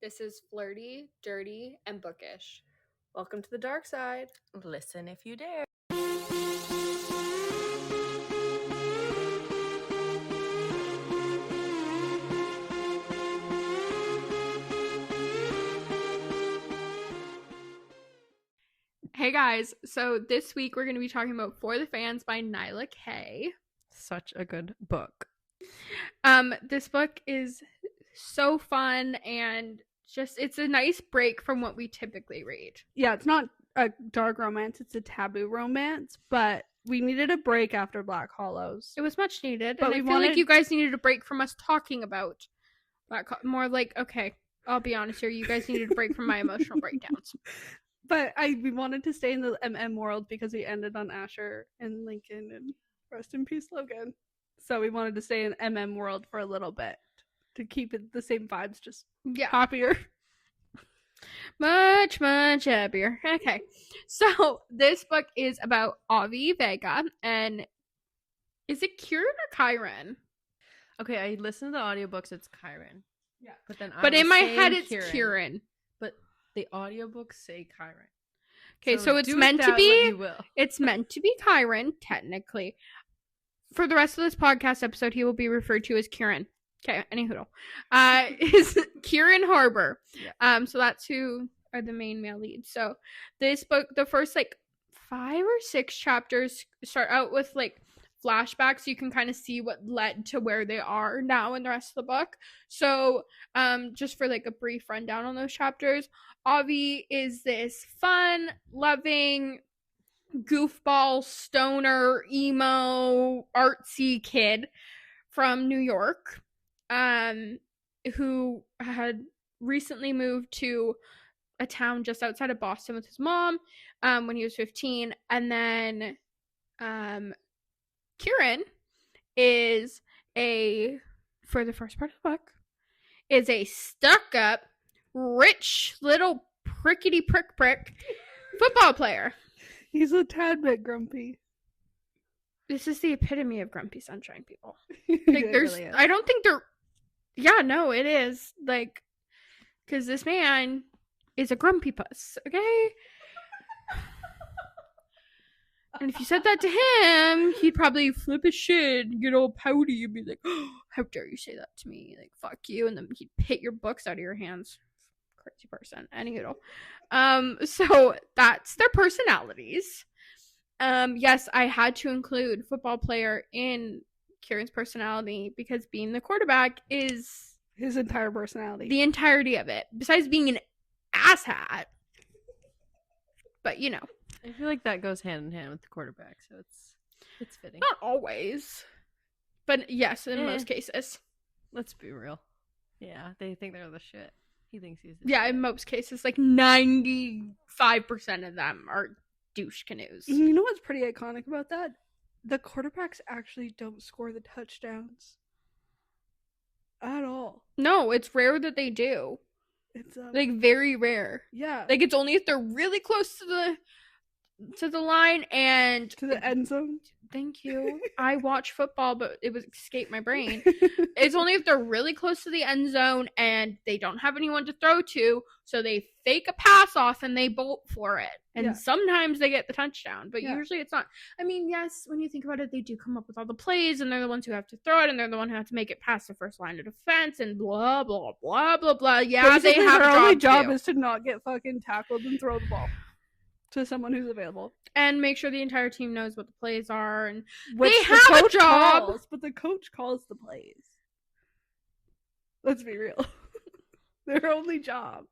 This is flirty, dirty, and bookish. Welcome to the dark side. Listen if you dare. Hey guys, so this week we're going to be talking about For the Fans by Nyla K. Such a good book. This book is so fun and just, it's a nice break from what we typically read. Yeah, it's not a dark romance, it's a taboo romance, but we needed a break after Black Hollows. It was much needed, But and I we feel like wanted- you guys needed a break from us talking about more like, okay, I'll be honest here, you guys needed a break from my emotional breakdowns. But we wanted to stay in the MM world because we ended on Asher and Lincoln and rest in peace Logan. So we wanted to stay in MM world for a little bit to keep it the same vibes, just happier. Much happier. Okay. So this book is about Avi Vega, and is it Kieran or Kyron? Okay, I listened to the audiobooks, it's Kyron. Yeah. But in my head it's Kieran. But the audiobooks say Kyron. Okay, so it's meant to be It's meant to be Kyron, technically. For the rest of this podcast episode, he will be referred to as Kieran. Okay, anywho. Is Kieran Harbour. Yeah. So that's who are the main male leads. So this book, the first 5 or 6 chapters start out with flashbacks, so you can kind of see what led to where they are now in the rest of the book. So just for a brief rundown on those chapters, Avi is this fun, loving, goofball, stoner, emo, artsy kid from New York, who had recently moved to a town just outside of Boston with his mom when he was 15. And then Kieran is for the first part of the book, is a stuck-up, rich little prickety prick football player. He's a tad bit grumpy. This is the epitome of grumpy sunshine, people. It There's, really is. I don't think they're. Yeah, no, it is because this man is a grumpy puss. Okay. And if you said that to him, he'd probably flip his shit and get all pouty and be like, oh, how dare you say that to me? Fuck you. And then he'd hit your books out of your hands. Crazy person. Anywho. So that's their personalities. Yes, I had to include football player in Kieran's personality because being the quarterback is his entire personality. The entirety of it. Besides being an asshat. But, I feel like that goes hand in hand with the quarterback, so it's fitting. Not always. But yes, in most cases. Let's be real. Yeah, they think they're the shit. He thinks he's the shit. In most cases, 95% of them are douche canoes. You know what's pretty iconic about that? The quarterbacks actually don't score the touchdowns. At all. No, it's rare that they do. It's very rare. Yeah. It's only if they're really close to the line and to the end zone. Thank you. I watch football, but it would escape my brain. It's only if they're really close to the end zone and they don't have anyone to throw to, so they fake a pass off and they bolt for it. And sometimes they get the touchdown, but usually it's not. I mean, yes, when you think about it, they do come up with all the plays, and they're the ones who have to throw it, and they're the one who have to make it past the first line of defense, and blah, blah, blah, blah, blah. Yeah, basically, they have their only job too. is to not get fucking tackled and throw the ball to someone who's available. And make sure the entire team knows what the plays are, and which they have a job. Calls, but the coach calls the plays. Let's be real. Their only job.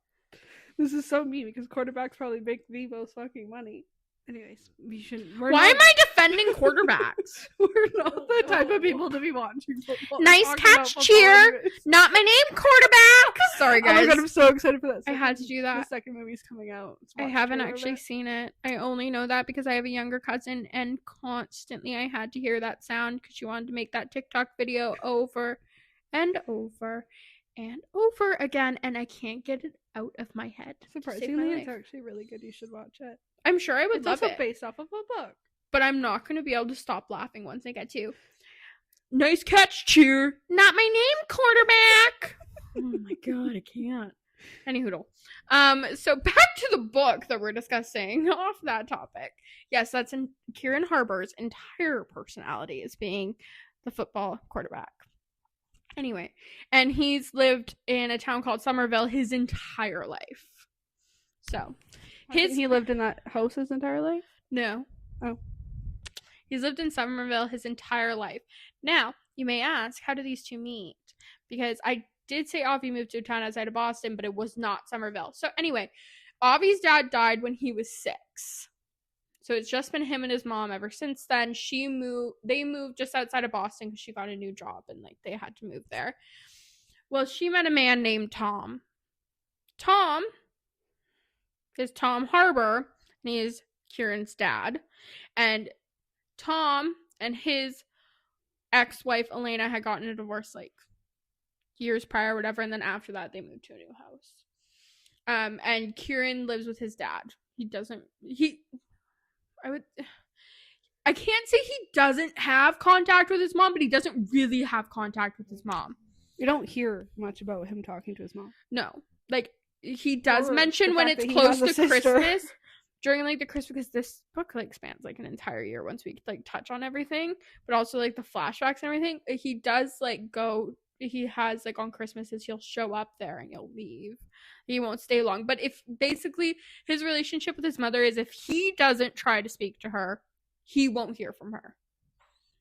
This is so mean because quarterbacks probably make the most fucking money. Anyways, we shouldn't. Why am I defending quarterbacks? We're not the type of people to be watching football. Nice catch, cheer. Not my name, quarterback. Sorry, guys. Oh my god, I'm so excited for that. I had to do that. The second movie's coming out. I haven't actually seen it. I only know that because I have a younger cousin, and constantly I had to hear that sound because she wanted to make that TikTok video over and over and over again, and I can't get it out of my head. Surprisingly, it's actually really good. You should watch it. I'm sure I would love it. It's also based off of a book. But I'm not going to be able to stop laughing once I get to nice catch, cheer. Not my name, quarterback. Oh my god, I can't. Any hoodle. So back to the book that we're discussing off that topic. Yes, that's in Kieran Harbor's entire personality as being the football quarterback. Anyway, and he's lived in a town called Somerville his entire life. So, he lived in that house his entire life? No. Oh. He's lived in Somerville his entire life. Now, you may ask, how do these two meet? Because I did say Avi moved to a town outside of Boston, but it was not Somerville. So anyway, Avi's dad died when he was 6. So it's just been him and his mom ever since then. They moved just outside of Boston because she got a new job and like they had to move there. Well, she met a man named Tom. Tom is Tom Harbor, and he is Kieran's dad. And Tom and his ex-wife Elena had gotten a divorce like years prior or whatever, and then after that they moved to a new house. And Kieran lives with his dad. I can't say he doesn't have contact with his mom, but he doesn't really have contact with his mom. You don't hear much about him talking to his mom. No. Like, he does mention when it's close to Christmas, during, like, the Christmas, because this book, like, spans, like, an entire year once we, like, touch on everything, but also, like, the flashbacks and everything. He does, like, he has, like, on Christmases, he'll show up there and he'll leave. He won't stay long. But if, basically, his relationship with his mother is if he doesn't try to speak to her, he won't hear from her.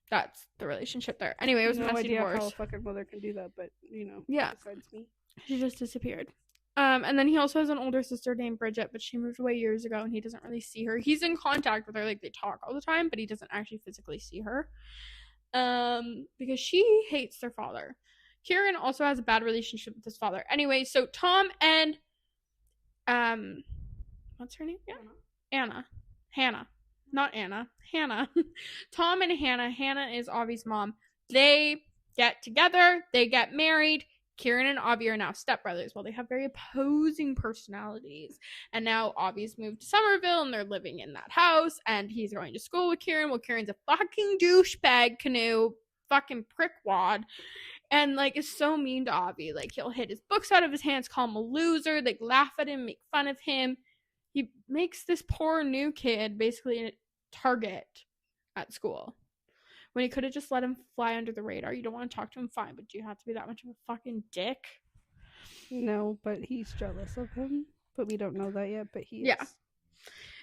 That's the relationship there. Anyway, it was a messy divorce. How a fucking mother can do that, but, you know, yeah. Besides me. She just disappeared. And then he also has an older sister named Bridget, but she moved away years ago and he doesn't really see her. He's in contact with her, like they talk all the time, but he doesn't actually physically see her. Because she hates their father. Kieran also has a bad relationship with his father. Anyway, so Tom and what's her name? Yeah. Hannah. Tom and Hannah. Hannah is Avi's mom. They get together. They get married. Kieran and Avi are now stepbrothers. Well, they have very opposing personalities. And now Avi's moved to Somerville and they're living in that house. And he's going to school with Kieran. Well, Kieran's a fucking douchebag canoe. Fucking prickwad. And, like, is so mean to Avi. Like, he'll hit his books out of his hands, call him a loser, like, laugh at him, make fun of him. He makes this poor new kid basically a target at school. When he could have just let him fly under the radar. You don't want to talk to him, fine, but do you have to be that much of a fucking dick? No, but he's jealous of him. But we don't know that yet, but he is. Yeah.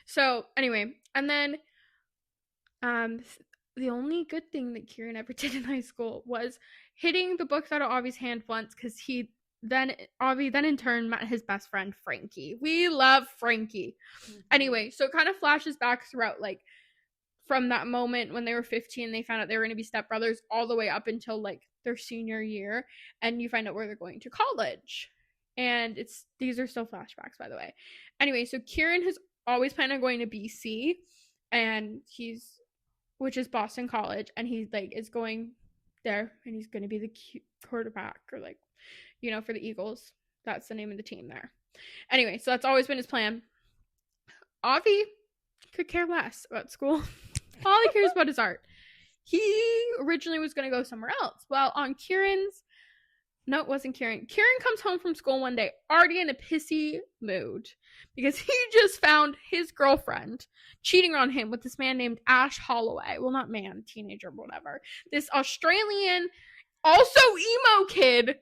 So, anyway, and then the only good thing that Kieran ever did in high school was hitting the books out of Avi's hand once, because Avi then in turn met his best friend Frankie. We love Frankie. Mm-hmm. Anyway, so it kind of flashes back throughout, like, from that moment when they were 15, they found out they were going to be stepbrothers, all the way up until, like, their senior year, and you find out where they're going to college. And these are still flashbacks, by the way. Anyway, so Kieran has always planned on going to BC, and which is Boston College, and he, like, is going there, and he's going to be the quarterback, or, like, you know, for the Eagles. That's the name of the team there. Anyway, so that's always been his plan. Avi could care less about school. All he cares about is art. He originally was going to go somewhere else. Well, on no, it wasn't Kieran. Kieran comes home from school one day already in a pissy mood because he just found his girlfriend cheating on him with this man named Ash Holloway. Well, not man, teenager, whatever. This Australian, also emo kid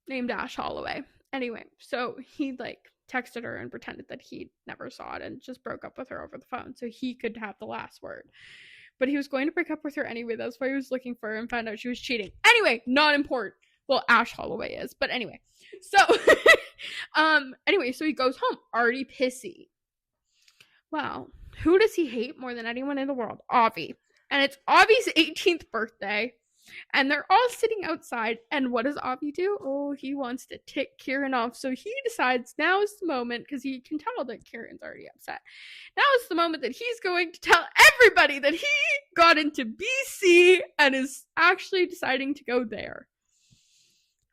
named Ash Holloway. Anyway, so he, like, texted her and pretended that he never saw it and just broke up with her over the phone so he could have the last word. But he was going to break up with her anyway. That's why he was looking for her and found out she was cheating. Anyway, not important. Well, Ash Holloway is, but anyway. So, so he goes home already pissy. Well, who does he hate more than anyone in the world? Avi. And it's Avi's 18th birthday. And they're all sitting outside, and what does Avi do? Oh, he wants to tick Kieran off, so he decides now is the moment, because he can tell that Kieran's already upset. Now is the moment that he's going to tell everybody that he got into BC and is actually deciding to go there.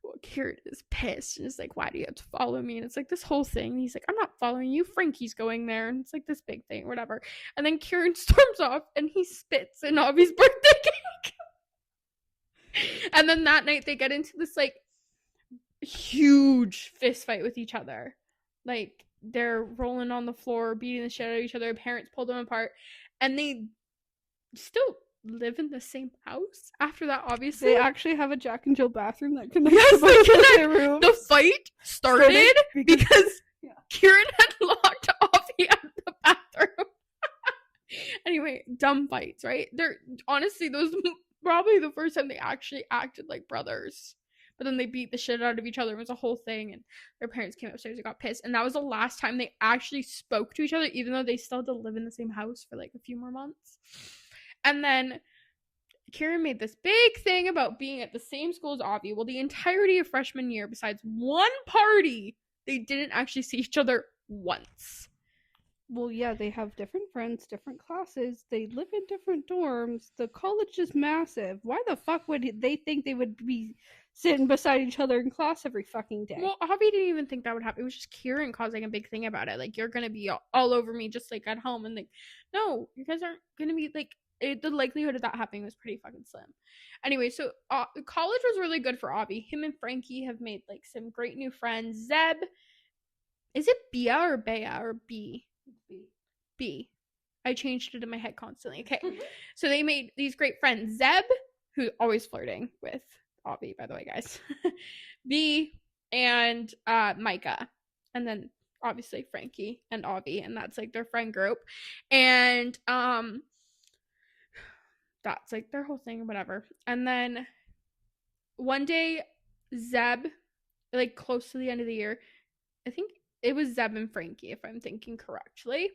Well, Kieran is pissed, and is like, why do you have to follow me? And it's like this whole thing, and he's like, I'm not following you, Frankie's going there, and it's like this big thing, whatever. And then Kieran storms off, and he spits in Avi's birthday cake. And then that night they get into this, like, huge fist fight with each other. Like, they're rolling on the floor, beating the shit out of each other. Parents pulled them apart, and they still live in the same house after that, obviously. They actually have a Jack and Jill bathroom that connects Yes, to they both of connect. their rooms. The fight started because Yeah. Kieran had locked Avi out of the bathroom. Anyway, dumb fights, right? They're honestly, those probably the first time they actually acted like brothers. But then they beat the shit out of each other. It was a whole thing, and their parents came upstairs and got pissed. And that was the last time they actually spoke to each other, even though they still had to live in the same house for like a few more months. And then Kieran made this big thing about being at the same school as Avi. Well, the entirety of freshman year, besides one party, they didn't actually see each other once. Well, yeah, they have different friends, different classes. They live in different dorms. The college is massive. Why the fuck would they think they would be sitting beside each other in class every fucking day? Well, Avi didn't even think that would happen. It was just Kieran causing a big thing about it. Like, you're gonna be all over me just like at home. And like, no, you guys aren't gonna be like, the likelihood of that happening was pretty fucking slim. Anyway, so college was really good for Avi. Him and Frankie have made like some great new friends. Zeb, is it Bia or Bea or B? B. I changed it in my head constantly. Okay. So they made these great friends. Zeb, who's always flirting with Avi, by the way, guys. B and Micah. And then obviously Frankie and Avi, and that's like their friend group. And that's like their whole thing, whatever. And then one day, Zeb, like close to the end of the year, I think it was Zeb and Frankie, if I'm thinking correctly.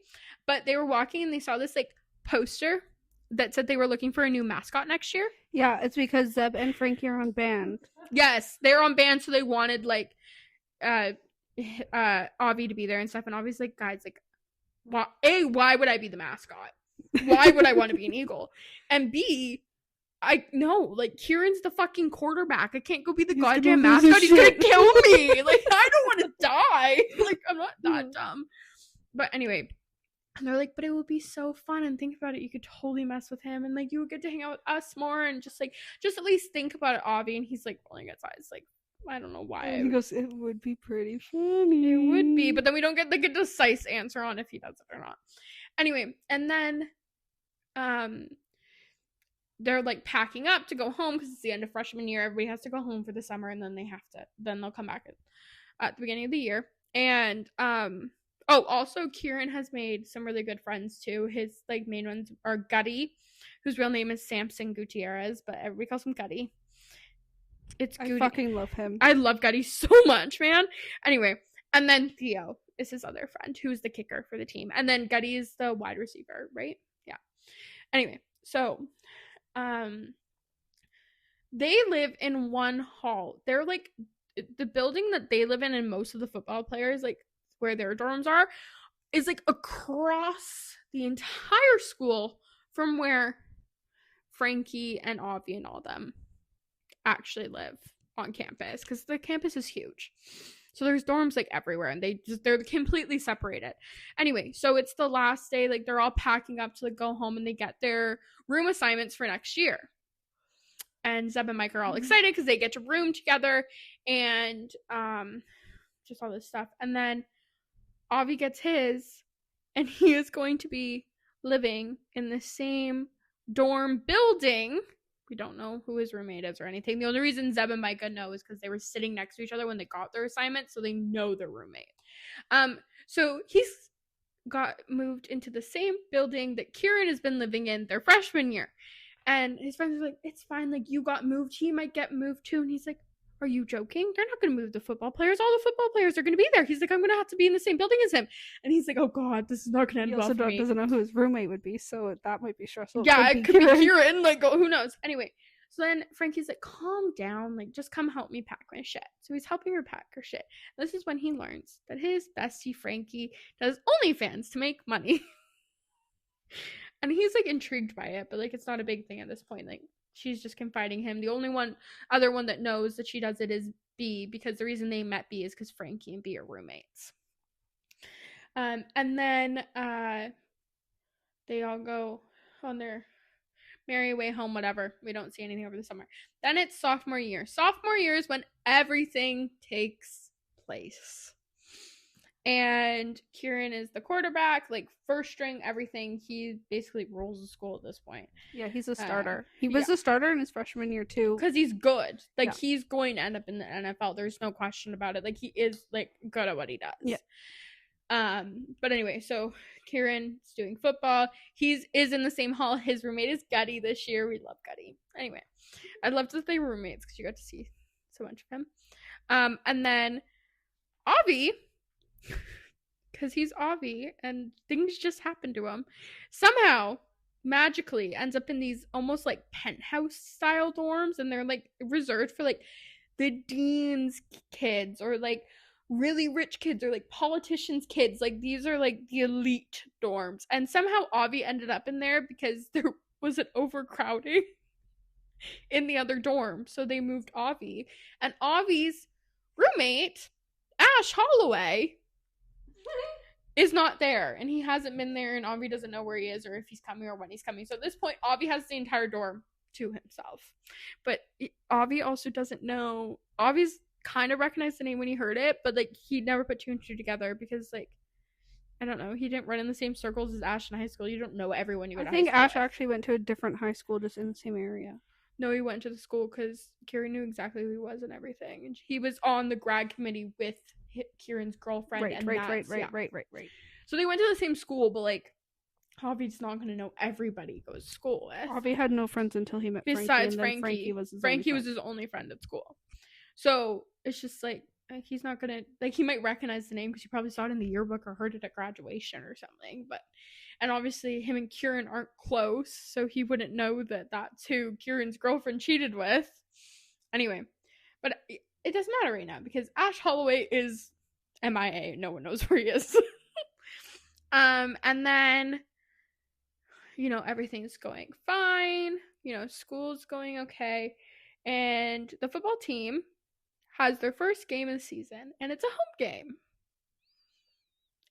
But they were walking and they saw this like poster that said they were looking for a new mascot next year. Yeah, it's because Zeb and Frankie are on band. Yes, they were on band, so they wanted like Avi to be there and stuff. And Avi's like, guys, like, why would I be the mascot? Why would I want to be an eagle? And B, I know, like, Kieran's the fucking quarterback. I can't go be the goddamn mascot. He's gonna kill me. Like, I don't want to die. Like, I'm not that dumb. But anyway, and they're like, but it would be so fun. And think about it, you could totally mess with him, and like, you would get to hang out with us more, and just at least think about it, Avi. And he's like rolling his eyes, like, I don't know why. He goes, it would be pretty funny. It would be, but then we don't get like a decisive answer on if he does it or not. Anyway, and then they're like packing up to go home because it's the end of freshman year. Everybody has to go home for the summer, and then they'll come back at the beginning of the year. And also Kieran has made some really good friends too. His like main ones are Gutty, whose real name is Samson Gutierrez, but everybody calls him Gutty. I fucking love him. I love Gutty so much, man. Anyway, and then Theo is his other friend, who's the kicker for the team. And then Gutty is the wide receiver, right? Yeah. Anyway, so they live in one hall. They're like, the building that they live in and most of the football players, like where their dorms are, is like across the entire school from where Frankie and Avi and all them actually live on campus, because the campus is huge. So there's dorms like everywhere, and they're completely separated. Anyway, so it's the last day, like they're all packing up to like go home, and they get their room assignments for next year. And Zeb and Mike are all excited because they get to room together and just all this stuff. And then Avi gets his, and he is going to be living in the same dorm building. We don't know who his roommate is or anything. The only reason Zeb and Micah know is because they were sitting next to each other when they got their assignment, so they know their roommate. So he's got moved into the same building that Kieran has been living in their freshman year. And his friends are like, it's fine, like, you got moved, he might get moved too. And he's like, are you joking? They're not going to move the football players. All the football players are going to be there. He's like, I'm going to have to be in the same building as him. And he's like, oh God, this is not going to end well for me. He also doesn't know who his roommate would be, so that might be stressful. Yeah, it could be Kieran. Like, who knows? Anyway, so then Frankie's like, calm down. Like, just come help me pack my shit. So he's helping her pack her shit. This is when he learns that his bestie Frankie does OnlyFans to make money. And he's like intrigued by it, but like it's not a big thing at this point. Like, she's just confiding him. The only other one that knows that she does it is B, because the reason they met B is because Frankie and B are roommates. And then they all go on their Merry way home, whatever. We don't see anything over the summer. Then it's sophomore year. Sophomore year is when everything takes place. And Kieran is the quarterback, like first string, everything. He basically rules the school at this point. Yeah, he's a starter. He was a starter in his freshman year too. Because he's good. Like he's going to end up in the NFL. There's no question about it. Like he is like good at what he does. Yeah. But anyway, so Kieran's doing football. Is in the same hall. His roommate is Gutty this year. We love Gutty. Anyway, I loved that they were roommates because you got to see so much of him. And then Avi, because he's Avi and things just happen to him, somehow magically ends up in these almost like penthouse style dorms, and they're like reserved for like the dean's kids or like really rich kids or like politicians' kids. Like these are like the elite dorms, and somehow Avi ended up in there because there was an overcrowding in the other dorm, so they moved Avi, and Avi's roommate Ash Holloway is not there, and he hasn't been there, and Avi doesn't know where he is or if he's coming or when he's coming. So at this point, Avi has the entire dorm to himself. But Avi also doesn't know. Avi's kind of recognized the name when he heard it, but like he never put two and two together because like I don't know, he didn't run in the same circles as Ash in high school. You don't know everyone you go to high school. I think Ash actually went to a different high school just in the same area. No, he went to the school because Kieran knew exactly who he was and everything, and he was on the grad committee with Kieran's girlfriend. Right. So they went to the same school, but like Avi's not going to know everybody he goes to school with. Avi had no friends until he met Besides Frankie. Frankie was his only friend at school. So it's just like he's not gonna like he might recognize the name because you probably saw it in the yearbook or heard it at graduation or something. But and obviously him and Kieran aren't close, so he wouldn't know that that's who Kieran's girlfriend cheated with. Anyway, but it doesn't matter right now because Ash Holloway is MIA. No one knows where he is. And then, you know, everything's going fine. You know, school's going okay. And the football team has their first game of the season, and it's a home game.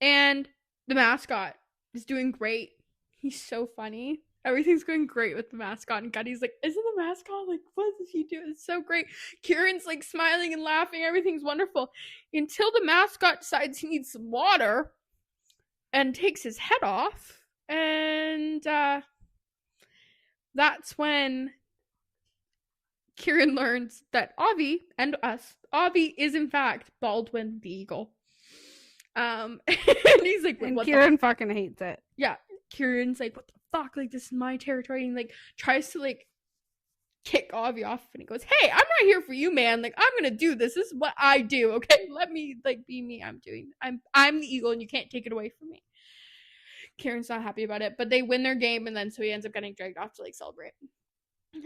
And the mascot is doing great. He's so funny. Everything's going great with the mascot, and Gutty's like, isn't the mascot, like, what does he do? It's so great. Kieran's, like, smiling and laughing. Everything's wonderful. Until the mascot decides he needs some water and takes his head off. And that's when Kieran learns that Avi is, in fact, Baldwin the Eagle. And he's like, and Kieran fucking hates it. Yeah. Kieran's like, what the fuck? Like, this is my territory. And, like, tries to, like, kick Avi off. And he goes, hey, I'm not here for you, man. Like, I'm gonna do this. This is what I do, okay? Let me, like, be me. I'm the eagle, and you can't take it away from me. Kieran's not happy about it. But they win their game, and then so he ends up getting dragged off to, like, celebrate.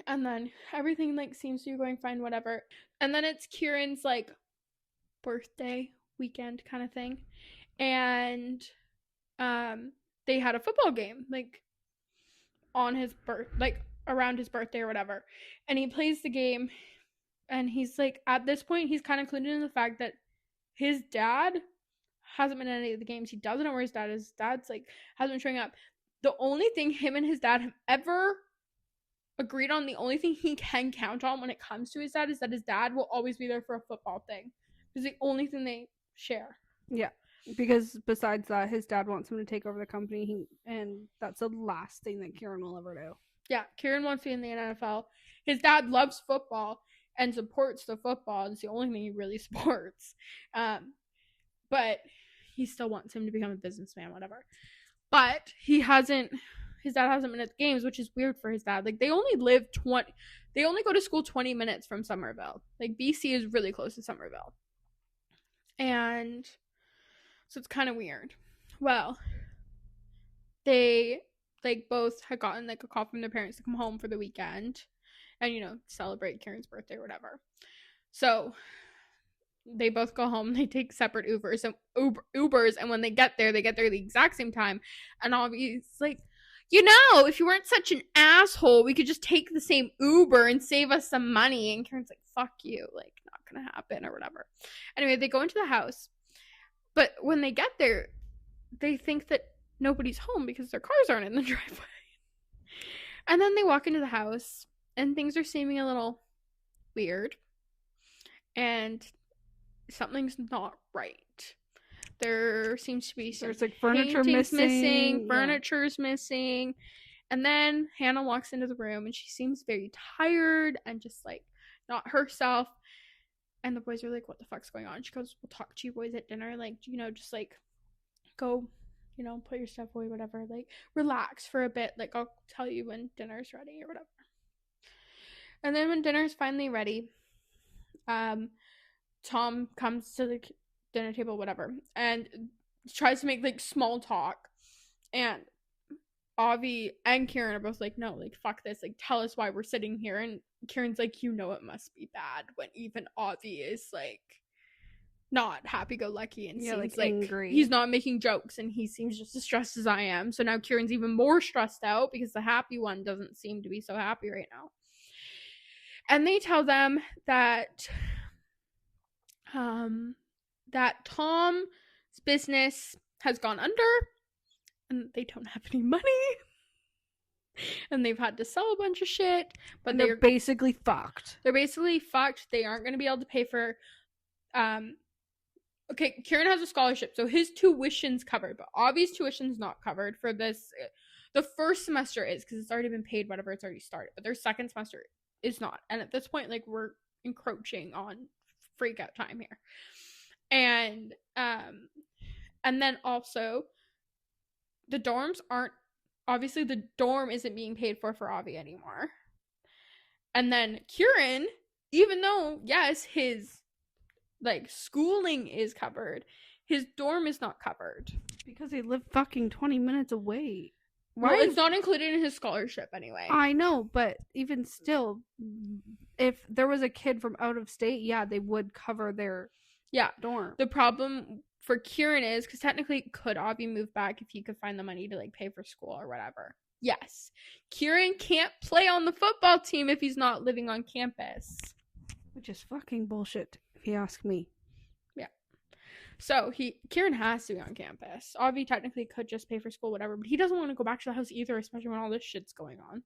And then everything, like, seems to be going fine, whatever. And then it's Kieran's, like, birthday weekend kind of thing. And, they had a football game, like, on his around his birthday or whatever. And he plays the game, and he's, like, at this point, he's kind of clued in the fact that his dad hasn't been in any of the games. He doesn't know where his dad is. His dad's, like, hasn't been showing up. The only thing him and his dad have ever agreed on, the only thing he can count on when it comes to his dad is that his dad will always be there for a football thing. It's the only thing they share. Yeah. Because besides that, his dad wants him to take over the company, and that's the last thing that Kieran will ever do. Yeah, Kieran wants to be in the NFL. His dad loves football and supports the football. It's the only thing he really supports. But he still wants him to become a businessman, whatever. But his dad hasn't been at the games, which is weird for his dad. Like, they only go to school 20 minutes from Somerville. Like, BC is really close to Somerville. And so it's kind of weird. Well, they, like, both had gotten, like, a call from their parents to come home for the weekend and, you know, celebrate Kieran's birthday or whatever. So they both go home. They take separate Ubers, and when they get there the exact same time. And Avi's like, you know, if you weren't such an asshole, we could just take the same Uber and save us some money. And Kieran's like, fuck you, like, not gonna happen or whatever. Anyway, they go into the house, but when they get there, they think that nobody's home because their cars aren't in the driveway. And then they walk into the house, and things are seeming a little weird. And something's not right. There seems to be some There's like furniture missing. furniture's missing. And then Hannah walks into the room and she seems very tired and just like not herself. And the boys are like, what the fuck's going on? She goes, we'll talk to you boys at dinner. Like, just like go, put your stuff away, whatever. Like, relax for a bit. Like, I'll tell you when dinner's ready or whatever. And then when dinner's finally ready, Tom comes to the dinner table, whatever, and tries to make like small talk. And Avi and Kieran are both like, no, like, fuck this. Like, tell us why we're sitting here. And Kieran's like, it must be bad, when even Avi is like not happy-go-lucky and seems like angry. He's not making jokes and he seems just as stressed as I am. So now Kieran's even more stressed out because the happy one doesn't seem to be so happy right now. And they tell them that Tom's business has gone under and they don't have any money. And they've had to sell a bunch of shit. But they're basically fucked. They're basically fucked. They aren't going to be able to pay for... Okay, Kieran has a scholarship, so his tuition's covered. But Avi's tuition's not covered for this. The first semester is, because it's already been paid, whatever, it's already started. But their second semester is not. And at this point, like, we're encroaching on freak out time here. And then also, the dorms aren't... Obviously, the dorm isn't being paid for Avi anymore. And then Kieran, even though, yes, his, like, schooling is covered, his dorm is not covered. Because they live fucking 20 minutes away. Right? Well, it's not included in his scholarship anyway. I know, but even still, if there was a kid from out of state, yeah, they would cover their dorm. The problem for Kieran is, because technically could Avi move back if he could find the money to like pay for school or whatever? Yes. Kieran can't play on the football team if he's not living on campus. Which is fucking bullshit, if you ask me. Yeah. So Kieran has to be on campus. Avi technically could just pay for school, whatever, but he doesn't want to go back to the house either, especially when all this shit's going on.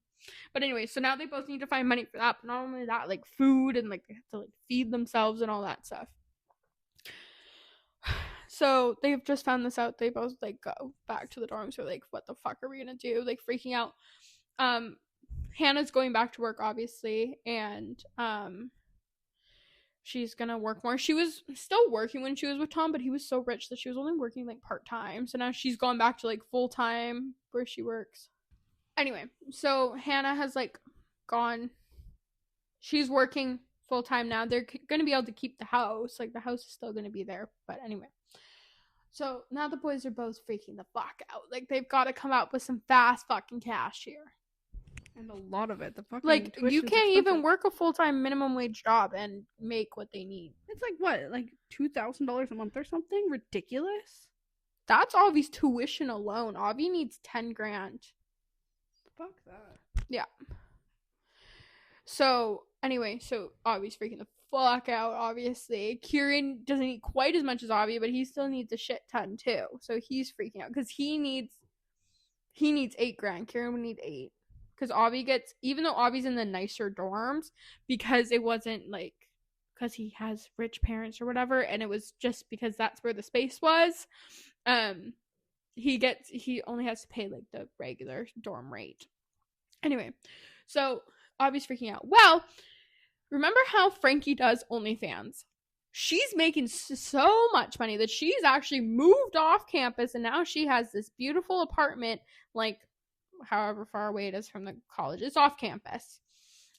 But anyway, so now they both need to find money for that, but not only that, like food and like they have to like feed themselves and all that stuff. So they've just found this out. They both like go back to the dorms. They're like, what the fuck are we gonna do? Like freaking out. Hannah's going back to work, obviously, and she's gonna work more. She was still working when she was with Tom, but he was so rich that she was only working like part-time. So now she's gone back to like full-time where she works. Anyway, so Hannah has like gone. She's working full-time now. They're gonna be able to keep the house. Like the house is still gonna be there. But anyway. So now the boys are both freaking the fuck out. Like they've got to come out with some fast fucking cash here. And a lot of it. The fucking like you can't even work a full-time minimum wage job and make what they need. It's like what, like $2,000 a month or something? Ridiculous. That's Avi's tuition alone. Avi needs $10,000. Fuck that. Yeah. So anyway, so Avi's freaking the fuck out, obviously. Kieran doesn't need quite as much as Avi, but he still needs a shit ton too. So he's freaking out because he needs $8,000. Kieran would need 8. Because Avi gets, even though Avi's in the nicer dorms, because it wasn't like, because he has rich parents or whatever, and it was just because that's where the space was, he only has to pay like the regular dorm rate. Anyway, so Avi's freaking out. Well, remember how Frankie does OnlyFans? She's making so much money that she's actually moved off campus, and now she has this beautiful apartment, like however far away it is from the college. It's off campus,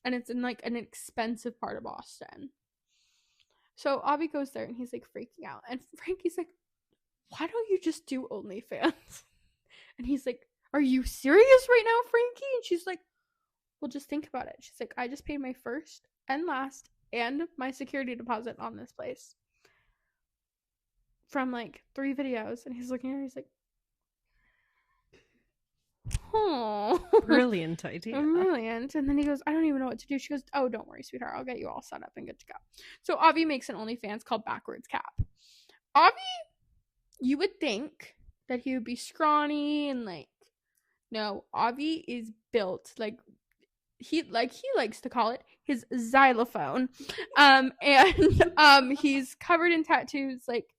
and it's in like an expensive part of Boston. So Avi goes there and he's like freaking out, and Frankie's like, why don't you just do OnlyFans? And he's like, are you serious right now, Frankie? And she's like, well, just think about it. She's like, I just paid my first and last and my security deposit on this place from like 3 videos. And he's looking at her, he's like, oh, brilliant idea. Brilliant. And then he goes, I don't even know what to do. She goes, oh, don't worry, sweetheart, I'll get you all set up and good to go. So Avi makes an OnlyFans called Backwards Cap. Avi, you would think that he would be scrawny and like No, Avi is built like he likes to call it his xylophone. And he's covered in tattoos. Like,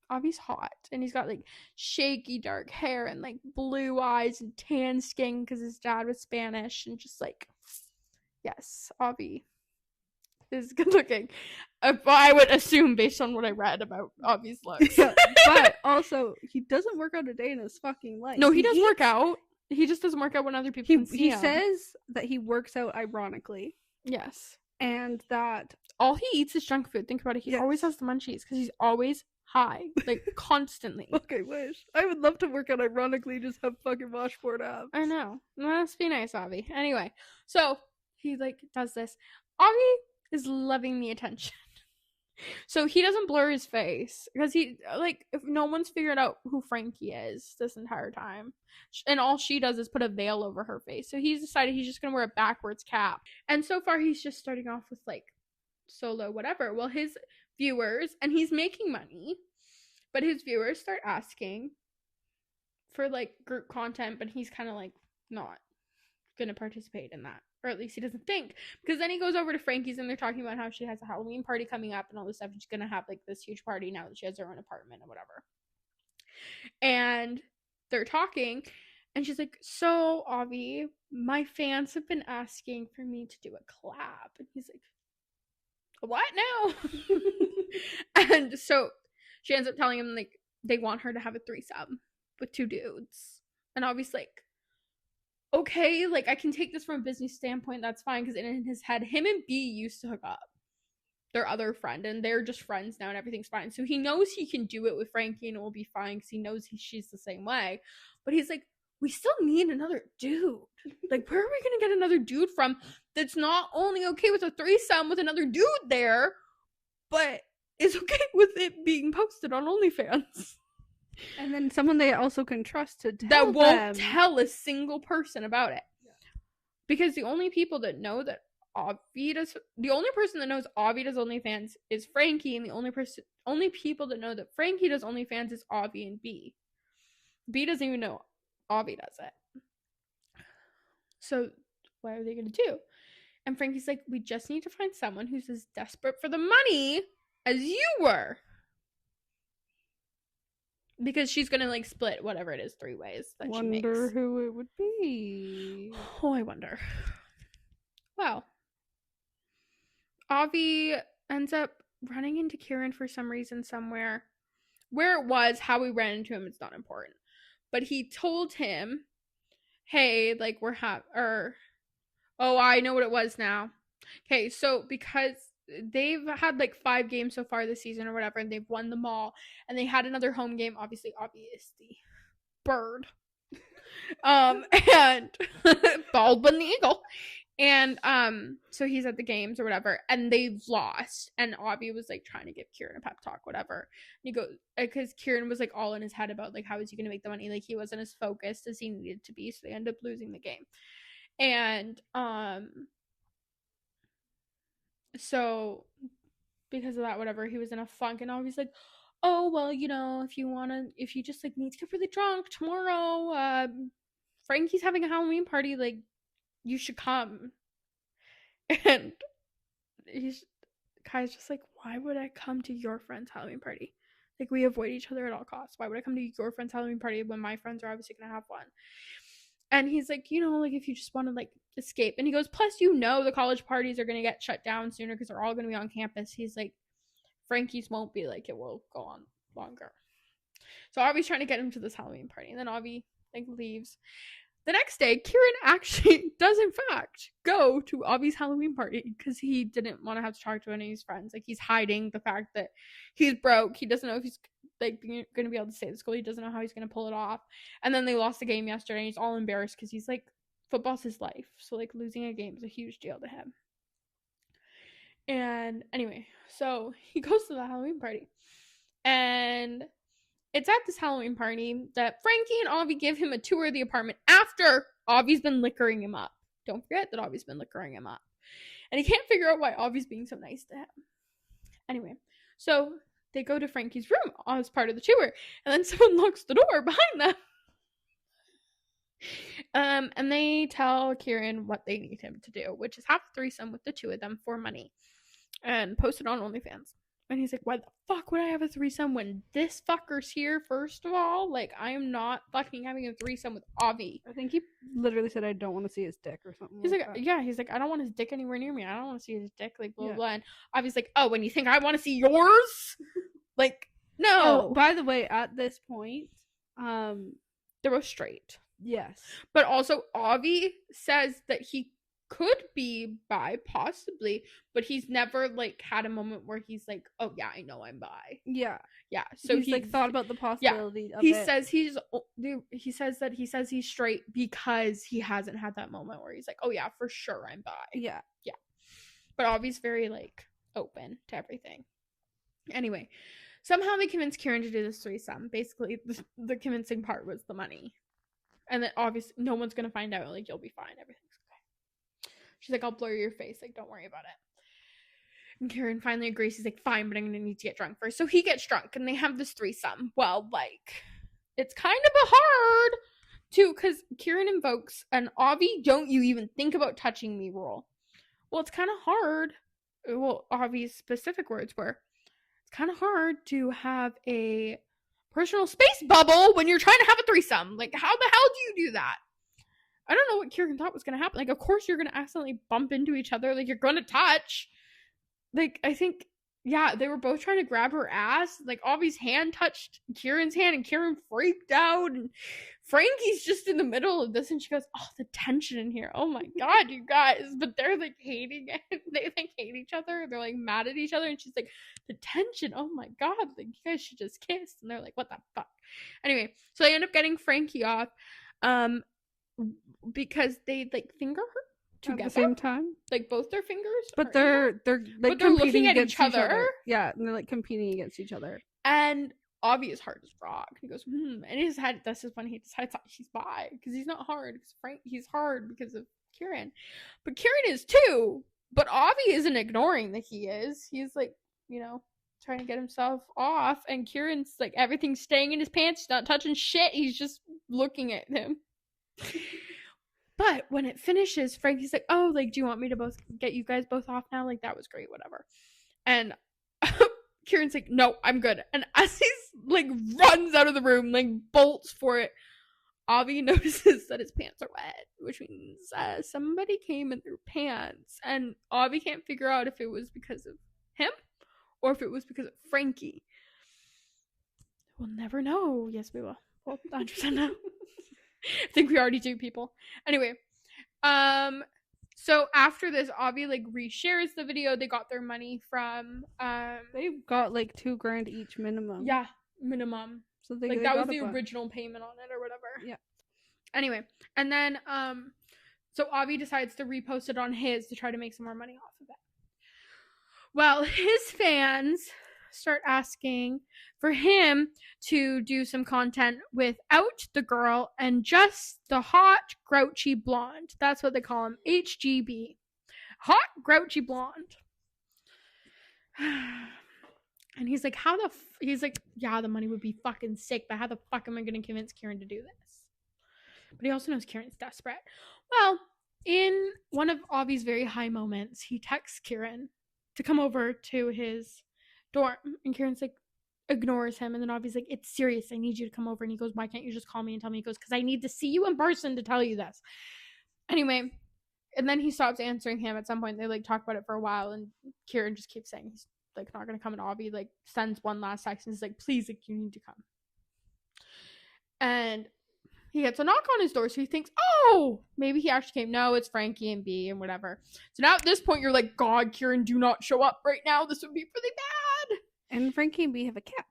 Avi's hot, and he's got like shaky dark hair and like blue eyes and tan skin because his dad was Spanish, and just like, yes, Avi is good looking. I would assume based on what I read about Avi's looks. But also, he doesn't work out a day in his fucking life. No, he does work out. He just doesn't work out when other people can see He him. says that he works out ironically. Yes. And that all he eats is junk food. Think about it. He always has the munchies because he's always high. Like, constantly. Okay, wish. I would love to work out ironically, just have fucking washboard abs. I know. Must be nice, Avi. Anyway, so he, like, does this. Avi is loving the attention. So he doesn't blur his face because he, like, if no one's figured out who Frankie is this entire time, and all she does is put a veil over her face. So he's decided he's just gonna wear a backwards cap. And so far he's just starting off with like solo whatever. Well, his viewers, and he's making money, but his viewers start asking for like group content, but he's kind of like not gonna participate in that. Or at least he doesn't think. Because then he goes over to Frankie's and they're talking about how she has a Halloween party coming up and all this stuff. She's going to have like this huge party now that she has her own apartment or whatever. And they're talking and she's like, so Avi, my fans have been asking for me to do a collab. And he's like, what now? And so she ends up telling him like they want her to have a threesome with 2 dudes. And Avi's like, okay, like I can take this from a business standpoint, that's fine, because in his head, him and B used to hook up, their other friend, and they're just friends now and everything's fine. So he knows he can do it with Frankie and it will be fine because he knows she's the same way. But he's like, we still need another dude. Like, where are we gonna get another dude from that's not only okay with a threesome with another dude there, but is okay with it being posted on OnlyFans? And then someone they also can trust to tell that won't them. tell a single person about it. Yeah. Because the only people that know that the only person that knows Avi does OnlyFans is Frankie, and the only people that know that Frankie does OnlyFans is Avi and B. B doesn't even know Avi does it. So what are they gonna do? And Frankie's like, we just need to find someone who's as desperate for the money as you were. Because she's gonna like split whatever it is 3 ways that she makes. Wonder who it would be. Oh, I wonder. Well, Avi ends up running into Kieran for some reason somewhere. Where it was, how we ran into him, it's not important. But he told him, hey, like oh, I know what it was now. Okay, so because they've had like 5 games so far this season or whatever, and they've won them all, and they had another home game. Obviously Avi is the bird, and Baldwin the eagle, and so he's at the games or whatever, and they've lost, and Avi was like trying to give Kieran a pep talk, whatever, and he goes, because Kieran was like all in his head about like how is he gonna make the money, like he wasn't as focused as he needed to be, so they ended up losing the game. And so because of that, whatever, he was in a funk, and Avi's like, oh, well, you know, if you just like need to get really drunk tomorrow, Frankie's having a Halloween party, like you should come. And Kai's just like, why would I come to your friend's Halloween party? Like, we avoid each other at all costs. Why would I come to your friend's Halloween party when my friends are obviously gonna have one? And he's like, you know, like if you just want to like escape. And he goes, plus, you know, the college parties are going to get shut down sooner because they're all going to be on campus. He's like, Frankie's won't be, like, it will go on longer. So Avi's trying to get him to this Halloween party. And then Avi like leaves. The next day, Kieran actually does in fact go to Avi's Halloween party because he didn't want to have to talk to any of his friends. Like, he's hiding the fact that he's broke. He doesn't know if he's like going to be able to stay at school. He doesn't know how he's going to pull it off. And then they lost the game yesterday, and he's all embarrassed because he's like, football's his life. So like losing a game is a huge deal to him. And anyway, so he goes to the Halloween party, and it's at this Halloween party that Frankie and Avi give him a tour of the apartment after Avi's been liquoring him up. Don't forget that Avi's been liquoring him up. And he can't figure out why Avi's being so nice to him. Anyway, so they go to Frankie's room as part of the tour, and then someone locks the door behind them. And they tell Kieran what they need him to do, which is have a threesome with the two of them for money and post it on OnlyFans. And he's like, why the fuck would I have a threesome when this fucker's here, first of all? Like, I am not fucking having a threesome with Avi. I think he literally said, I don't want to see his dick or something. He's like, that. yeah, he's like, I don't want his dick anywhere near me. I don't want to see his dick, like, blah, Yeah. blah. And Avi's like, oh, and you think I want to see yours? Like, no. Oh, by the way, at this point, They're both straight. yes. But also, Avi says that he could be bi, possibly, but he's never, like, had a moment where he's like, oh, yeah, I know I'm bi. Yeah. Yeah. So he's like thought about the possibility of he it. says he says he's straight because he hasn't had that moment where he's like, oh, yeah, for sure I'm bi. Yeah. But Avi's very, like, open to everything. Anyway, somehow they convinced Kieran to do this threesome. Basically, the convincing part was the money. And then obviously no one's gonna find out. Like, you'll be fine. Everything's okay. She's like, I'll blur your face. Like, don't worry about it. And Kieran finally agrees. He's like, fine, but I'm gonna need to get drunk first. So he gets drunk and they have this threesome. Well, like, it's kind of a hard to, because Kieran invokes an Avi, don't you even think about touching me rule. Well, it's kind of hard. Well, Avi's specific words were, it's kind of hard to have a personal space bubble when you're trying to have a threesome. Like, how the hell do you do that? I don't know what Kieran thought was going to happen. Like, of course you're going to accidentally bump into each other. Like, you're going to touch. Like, I think, yeah, they were both trying to grab her ass. Like, Avi's hand touched Kieran's hand, and Kieran freaked out. And Frankie's just in the middle of this, and she goes, oh, the tension in here. Oh, my God, you guys. But they're, like, hating it. They, like, hate each other. They're, like, mad at each other. And she's like, the tension. Oh, my God. Like, you guys should just kiss. And they're like, what the fuck? Anyway, so they end up getting Frankie off because they, like, finger her together. At the same time, Like, both their fingers. but are in they're like But they're competing looking at against each other. Yeah, and they're like competing against each other. And Avi is hard as rock. He goes, and his head. This is when he decides he's bi because he's not hard. Because he's hard because of Kieran, but Kieran is too. But Avi isn't ignoring that he is. He's like, trying to get himself off, and Kieran's like, everything's staying in his pants. He's not touching shit. He's just looking at him. But when it finishes, Frankie's like, oh, like, do you want me to both get you guys both off now? Like, that was great, whatever. And Kieran's like, no, I'm good. And as he's, like, runs out of the room, like, bolts for it, Avi notices that his pants are wet, which means somebody came in their pants. And Avi can't figure out if it was because of him or if it was because of Frankie. We'll never know. Yes, we will. We'll 100% know. I think we already do, people. Anyway, so after this, Avi, like, reshares the video. They got their money from, They got like $2,000 each minimum. yeah, minimum. So they Like, that was got the a bunch. original payment on it or whatever. Yeah. Anyway, and then, so Avi decides to repost it on his to try to make some more money off of it. Well, his fans start asking for him to do some content without the girl and just the hot, grouchy blonde. That's what they call him, HGB. Hot, grouchy blonde. And he's like, he's like, yeah, the money would be fucking sick, but how the fuck am I going to convince Kieran to do this? But he also knows Kieran's desperate. Well, in one of Avi's very high moments, he texts Kieran to come over to his dorm, and Kieran's like, ignores him, and then Avi's like, it's serious, I need you to come over. And he goes, why can't you just call me and tell me? He goes, because I need to see you in person to tell you this. Anyway, and then he stops answering him at some point. They, like, talk about it for a while, and Kieran just keeps saying he's, like, not gonna come, and Avi, like, sends one last text and is like, please, like, you need to come. And he gets a knock on his door, so he thinks, oh, maybe he actually came. No, it's Frankie and B and whatever. So now at this point, you're like, God, Kieran, do not show up right now. This would be really bad. And Frankie and B have a cat.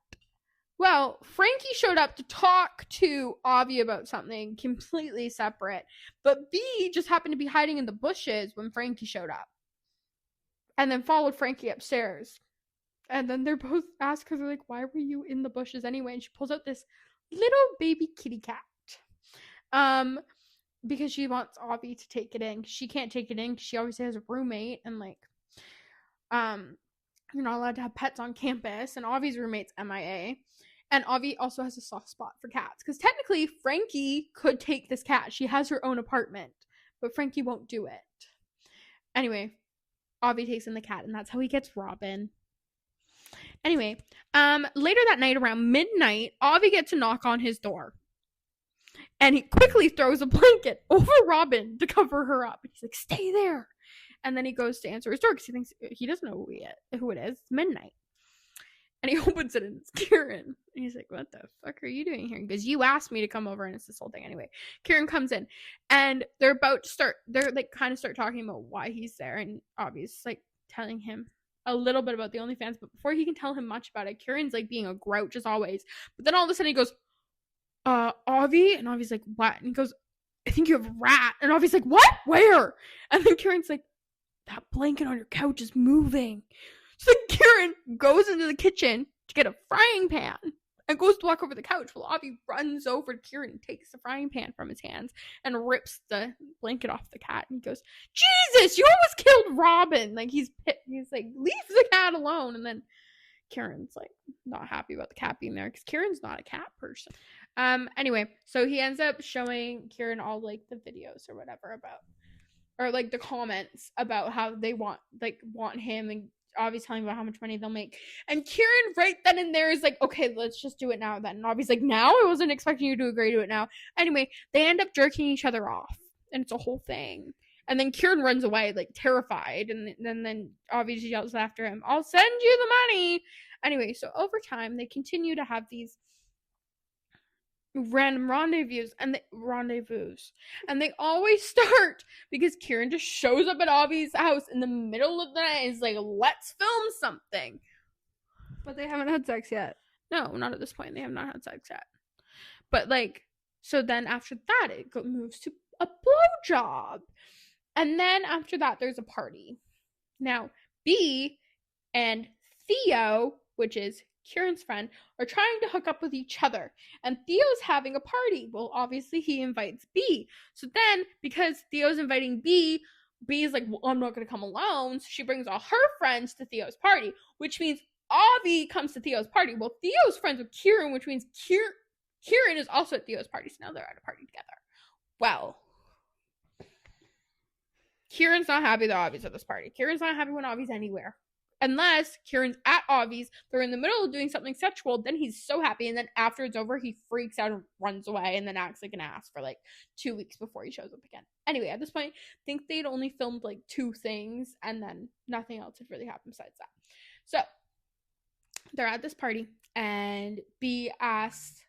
Well, Frankie showed up to talk to Avi about something completely separate, but B just happened to be hiding in the bushes when Frankie showed up, and then followed Frankie upstairs. And then they're both asked her, they're like, why were you in the bushes anyway? And she pulls out this little baby kitty cat. Because she wants Avi to take it in. She can't take it in because she obviously has a roommate, and, like, you're not allowed to have pets on campus, and Avi's roommate's MIA. And Avi also has a soft spot for cats. Because technically, Frankie could take this cat. She has her own apartment. But Frankie won't do it. Anyway, Avi takes in the cat, and that's how he gets Robin. Anyway, later that night around midnight, Avi gets a knock on his door. And he quickly throws a blanket over Robin to cover her up. He's like, stay there. And then he goes to answer his door because he thinks he doesn't know who it is. It's midnight. And he opens it and it's Kieran. And he's like, what the fuck are you doing here? Because you asked me to come over and it's this whole thing. Anyway, Kieran comes in and they're about to start, they're like kind of start talking about why he's there. And Avi's like telling him a little bit about the OnlyFans. But before he can tell him much about it, Kieran's like being a grouch as always. But then all of a sudden he goes, Avi? And Avi's like, what? And he goes, I think you have a rat. And Avi's like, what? Where? And then Kieran's like, that blanket on your couch is moving. So Kieran goes into the kitchen to get a frying pan and goes to walk over the couch while Avi runs over to Kieran and takes the frying pan from his hands and rips the blanket off the cat. And he goes, Jesus, you almost killed Robin. Like, he's like, leave the cat alone. And then Kieran's like not happy about the cat being there because Kieran's not a cat person. Anyway, so he ends up showing Kieran all like the videos or whatever about, or like the comments about how they want him, and Avi's telling about how much money they'll make. And Kieran right then and there is like, okay, let's just do it now then. And Avi's like, now? I wasn't expecting you to agree to it now. Anyway, they end up jerking each other off. And it's a whole thing. And then Kieran runs away, like, terrified. And then Avi just yells after him, I'll send you the money. Anyway, so over time, they continue to have these random rendezvous. And they always start because Kieran just shows up at Avi's house in the middle of the night and is like, let's film something. But they haven't had sex yet. No, not at this point. They have not had sex yet. But, like, so then after that, it moves to a blowjob. And then after that, there's a party. Now, B and Theo, which is Kieran's friend, are trying to hook up with each other. And Theo's having a party. Well, obviously, he invites B. So then, because Theo's inviting B is like, well, I'm not going to come alone. So she brings all her friends to Theo's party, which means Avi comes to Theo's party. Well, Theo's friends with Kieran, which means Kieran is also at Theo's party. So now they're at a party together. Well, Kieran's not happy that Avi's at this party. Kieran's not happy when Avi's anywhere. Unless Kieran's at Avi's, they're in the middle of doing something sexual, then he's so happy, and then after it's over, he freaks out and runs away, and then acts like an ass for like 2 weeks before he shows up again. Anyway, at this point, I think they'd only filmed like 2 things, and then nothing else had really happened besides that. So, they're at this party, and B asked,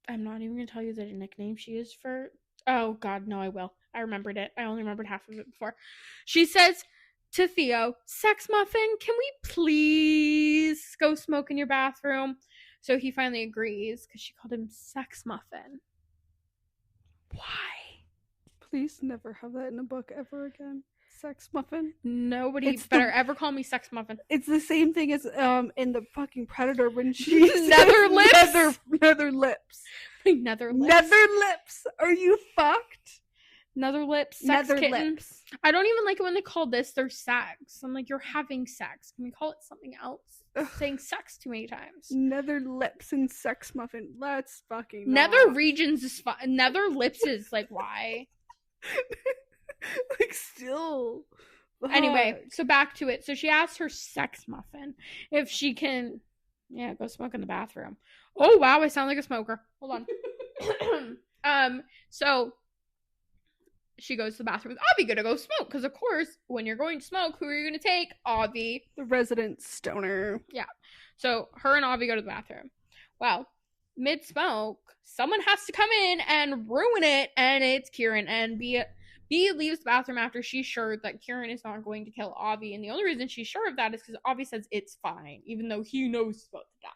I'm not even going to tell you the nickname she used for, oh god, no, I will. I remembered it. I only remembered half of it before. She says to Theo, Sex Muffin, can we please go smoke in your bathroom? So he finally agrees because she called him Sex Muffin. Why? Please never have that in a book ever again. Sex Muffin. Nobody better ever call me Sex Muffin. It's the same thing as in the fucking Predator when she Nether lips. Nether lips. Nether lips. Nether lips. Are you fucked? Nether lips. Sex Nether kitten. lips. I don't even like it when they call this their sex. I'm like, you're having sex. Can we call it something else? Saying sex too many times. Nether lips and Sex Muffin. Let's fucking Nether regions is fine. Nether lips is like, why? Like, still. Anyway, so back to it. So she asked her Sex Muffin if she can, go smoke in the bathroom. Oh, wow, I sound like a smoker. Hold on. So she goes to the bathroom with Avi, gonna go smoke. Because, of course, when you're going to smoke, who are you going to take? Avi. The resident stoner. Yeah. So her and Avi go to the bathroom. Well, mid-smoke, someone has to come in and ruin it, and it's Kieran. And B leaves the bathroom after she's sure that Kieran is not going to kill Avi. And the only reason she's sure of that is because Avi says it's fine, even though he knows he's about to die.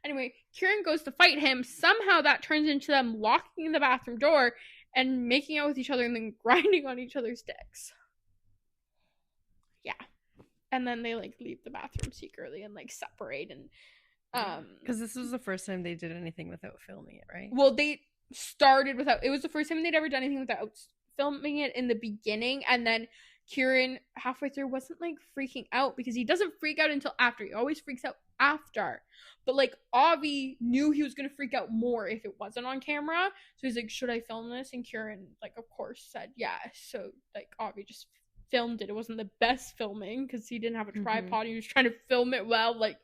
Anyway, Kieran goes to fight him. Somehow that turns into them locking the bathroom door and making out with each other and then grinding on each other's dicks. Yeah. And then they, like, leave the bathroom secretly and, like, separate and, because this was the first time they did anything without filming it, right? Well, they started without, it was the first time they'd ever done anything without filming it in the beginning, and then Kieran, halfway through, wasn't, like, freaking out, because he doesn't freak out until after. He always freaks out after. But like Avi knew he was gonna freak out more if it wasn't on camera. So he's like, should I film this? And Kieran, like, of course, said yes. So like Avi just filmed it. It wasn't the best filming because he didn't have a tripod. He was trying to film it well. Like,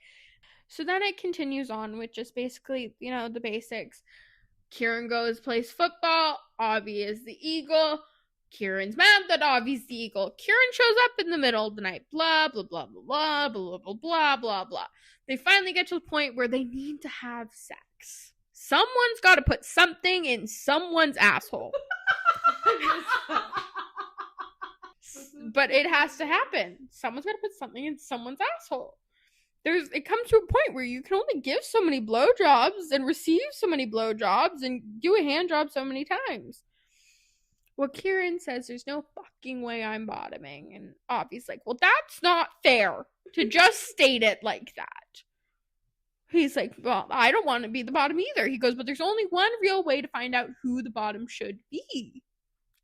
so then it continues on with just basically, you know, the basics. Kieran goes, plays football. Avi is the eagle. Kieran's mad that Avi's the eagle. Kieran shows up in the middle of the night. Blah, blah, blah, blah, blah, blah, blah, blah, blah, blah. They finally get to the point where they need to have sex. Someone's got to put something in someone's asshole. But it has to happen. Someone's got to put something in someone's asshole. It comes to a point where you can only give so many blowjobs and receive so many blowjobs and do a hand job so many times. Well, Kieran says there's no fucking way I'm bottoming. And Avi's like, well, that's not fair to just state it like that. He's like, well, I don't want to be the bottom either. He goes, but there's only one real way to find out who the bottom should be.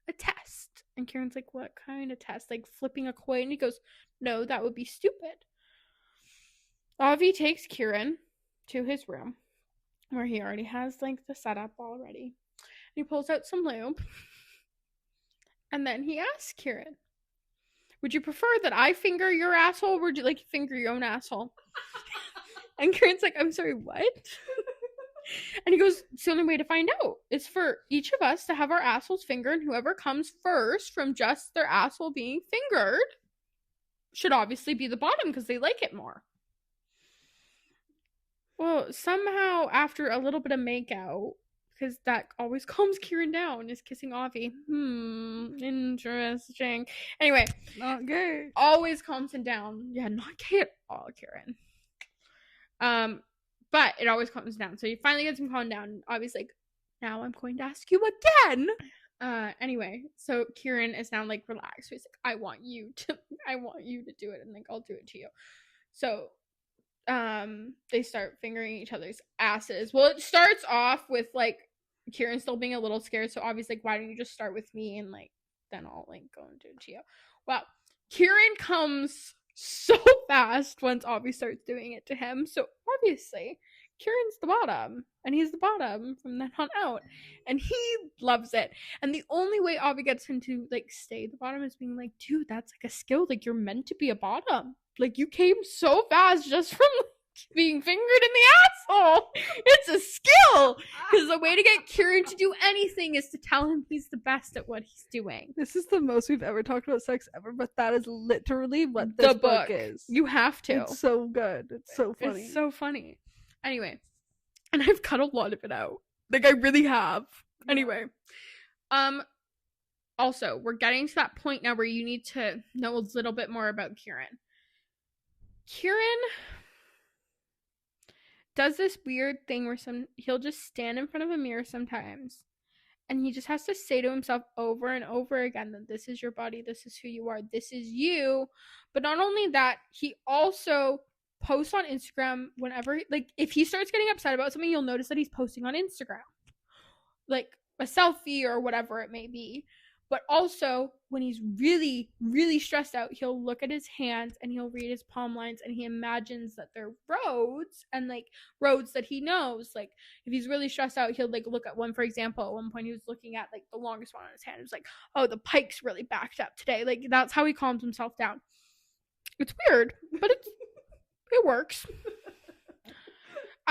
A test. And Kieran's like, what kind of test? Like flipping a coin? And he goes, no, that would be stupid. Avi takes Kieran to his room where he already has like the setup already. And he pulls out some lube. And then he asks Kieran, would you prefer that I finger your asshole or would you like to finger your own asshole? And Kieran's like, I'm sorry, what? And he goes, it's the only way to find out. It's for each of us to have our assholes fingered, and whoever comes first from just their asshole being fingered should obviously be the bottom because they like it more. Well, somehow after a little bit of makeout, because that always calms Kieran down, is kissing Avi. Interesting. Anyway. Not gay. Always calms him down. Yeah, not gay at all, Kieran. But it always calms down. So he finally gets him calmed down. Avi's like, now I'm going to ask you again. Anyway, so Kieran is now like relaxed. So he's like, I want you to do it, and like I'll do it to you. So they start fingering each other's asses. Well, it starts off with like Kieran still being a little scared, so obviously like, why don't you just start with me and like then I'll like go and do it to you. Well, Kieran comes so fast once Avi starts doing it to him. So obviously Kieran's the bottom, and he's the bottom from then on out, and he loves it. And the only way Avi gets him to like stay the bottom is being like, dude, that's like a skill. Like you're meant to be a bottom. Like you came so fast just from being fingered in the asshole. It's a skill. Because the way to get Kieran to do anything is to tell him he's the best at what he's doing. This is the most we've ever talked about sex ever, but that is literally what this book is. You have to. It's so good. It's so funny. It's so funny. Anyway, and I've cut a lot of it out. Like I really have. Anyway, also we're getting to that point now where you need to know a little bit more about Kieran. Kieran does this weird thing where he'll just stand in front of a mirror sometimes, and he just has to say to himself over and over again that this is your body, this is who you are, this is you. But not only that, he also posts on Instagram whenever, like, if he starts getting upset about something, you'll notice that he's posting on Instagram, like a selfie or whatever it may be. But also, when he's really, really stressed out, he'll look at his hands and he'll read his palm lines, and he imagines that they're roads, and like roads that he knows. Like if he's really stressed out, he'll like look at one. For example, at one point he was looking at like the longest one on his hand. It was like, oh, the pike's really backed up today. Like that's how he calms himself down. It's weird, but it works.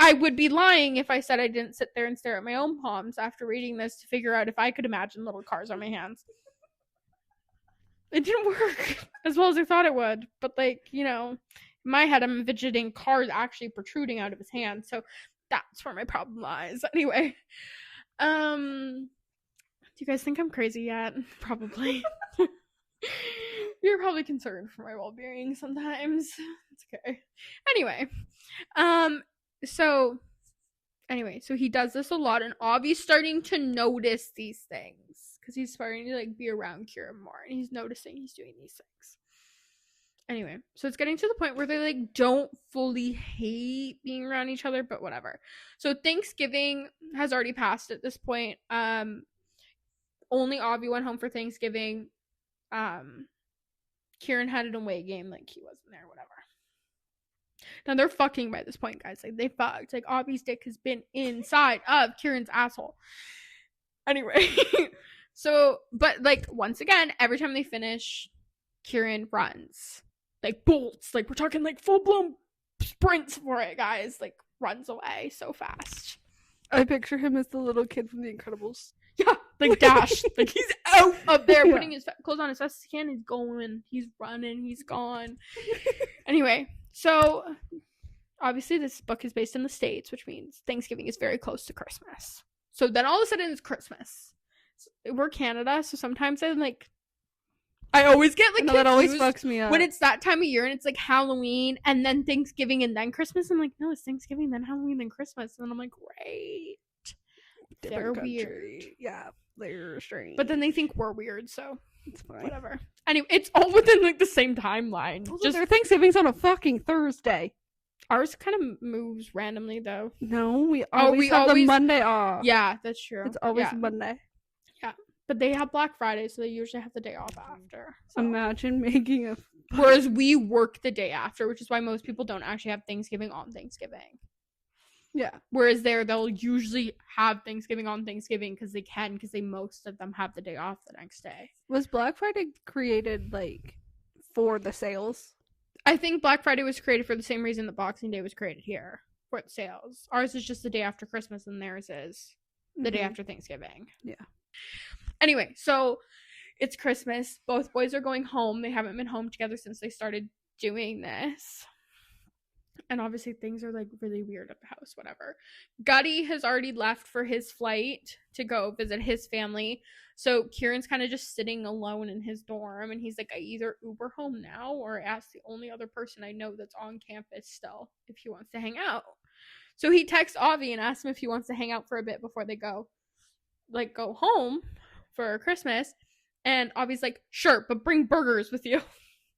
I would be lying if I said I didn't sit there and stare at my own palms after reading this to figure out if I could imagine little cars on my hands. It didn't work as well as I thought it would, but like, you know, in my head I'm envisioning cars actually protruding out of his hand, so that's where my problem lies. Anyway, do you guys think I'm crazy yet? Probably. You're probably concerned for my well-being sometimes. It's okay. So he does this a lot, and Avi's starting to notice these things because he's starting to like be around Kieran more, and he's noticing he's doing these things. Anyway, so it's getting to the point where they like don't fully hate being around each other, but whatever. So Thanksgiving has already passed at this point. Only Avi went home for Thanksgiving. Kieran had an away game, like he wasn't there, whatever. Now they're fucking by this point, guys. Like they fucked. Like Avi's dick has been inside of Kieran's asshole. Anyway, so but like once again, every time they finish, Kieran runs. Like bolts. Like we're talking like full blown sprints for it, guys. Like runs away so fast. I picture him as the little kid from The Incredibles. Yeah, like Dash. Like he's out of there, Yeah. putting his clothes on as fast as he can. He's going. He's running. He's gone. Anyway, so obviously this book is based in the States, which means Thanksgiving is very close to Christmas. So then all of a sudden it's Christmas. We're Canada, so sometimes I always get like No, that always confused fucks me up. when it's that time of year and it's like Halloween and then Thanksgiving and then Christmas. I'm like, no, it's Thanksgiving, then Halloween, then Christmas. And then I'm like, great. Different They're country. weird. Yeah, they're strange. But then they think we're weird, so it's fine. whatever. Anyway, it's all within like the same timeline. Also, Just their Thanksgiving's on a fucking Thursday. ours kind of moves randomly though. No, we always have the Monday off. Yeah, that's true. It's always yeah. Monday. But they have Black Friday, so they usually have the day off after. So. Imagine making a. Whereas we work the day after, which is why most people don't actually have Thanksgiving on Thanksgiving. Yeah. Whereas they'll usually have Thanksgiving on Thanksgiving because they can, because most of them have the day off the next day. Was Black Friday created like for the sales? I think Black Friday was created for the same reason that Boxing Day was created here, for the sales. Ours is just the day after Christmas, and theirs is the day after Thanksgiving. Yeah. Anyway, so it's Christmas. Both boys are going home. They haven't been home together since they started doing this. And obviously things are like really weird at the house, whatever. Gutty has already left for his flight to go visit his family. So Kieran's kind of just sitting alone in his dorm. And he's like, I either Uber home now or ask the only other person I know that's on campus still if he wants to hang out. So he texts Avi and asks him if he wants to hang out for a bit before they go home for Christmas. And Avi's like, sure, but bring burgers with you.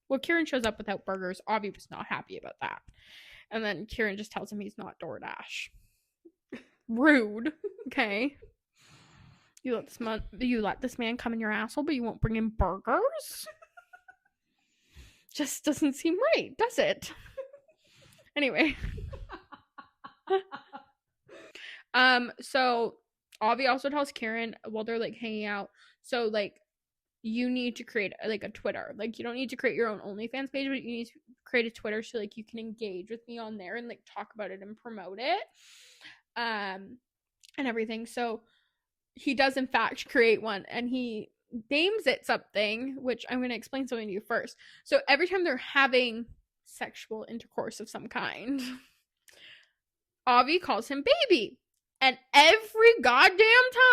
Well, Kieran shows up without burgers. Avi was not happy about that. And then Kieran just tells him he's not DoorDash. Rude. Okay. You let this man come in your asshole, but you won't bring him burgers? Just doesn't seem right, does it? Anyway. So Avi also tells Kieran while they're like hanging out, so like you need to create like a Twitter. Like you don't need to create your own OnlyFans page, but you need to create a Twitter so like you can engage with me on there and like talk about it and promote it. And everything. So he does in fact create one, and he names it something, which I'm going to explain something to you first. So every time they're having sexual intercourse of some kind, Avi calls him baby. And every goddamn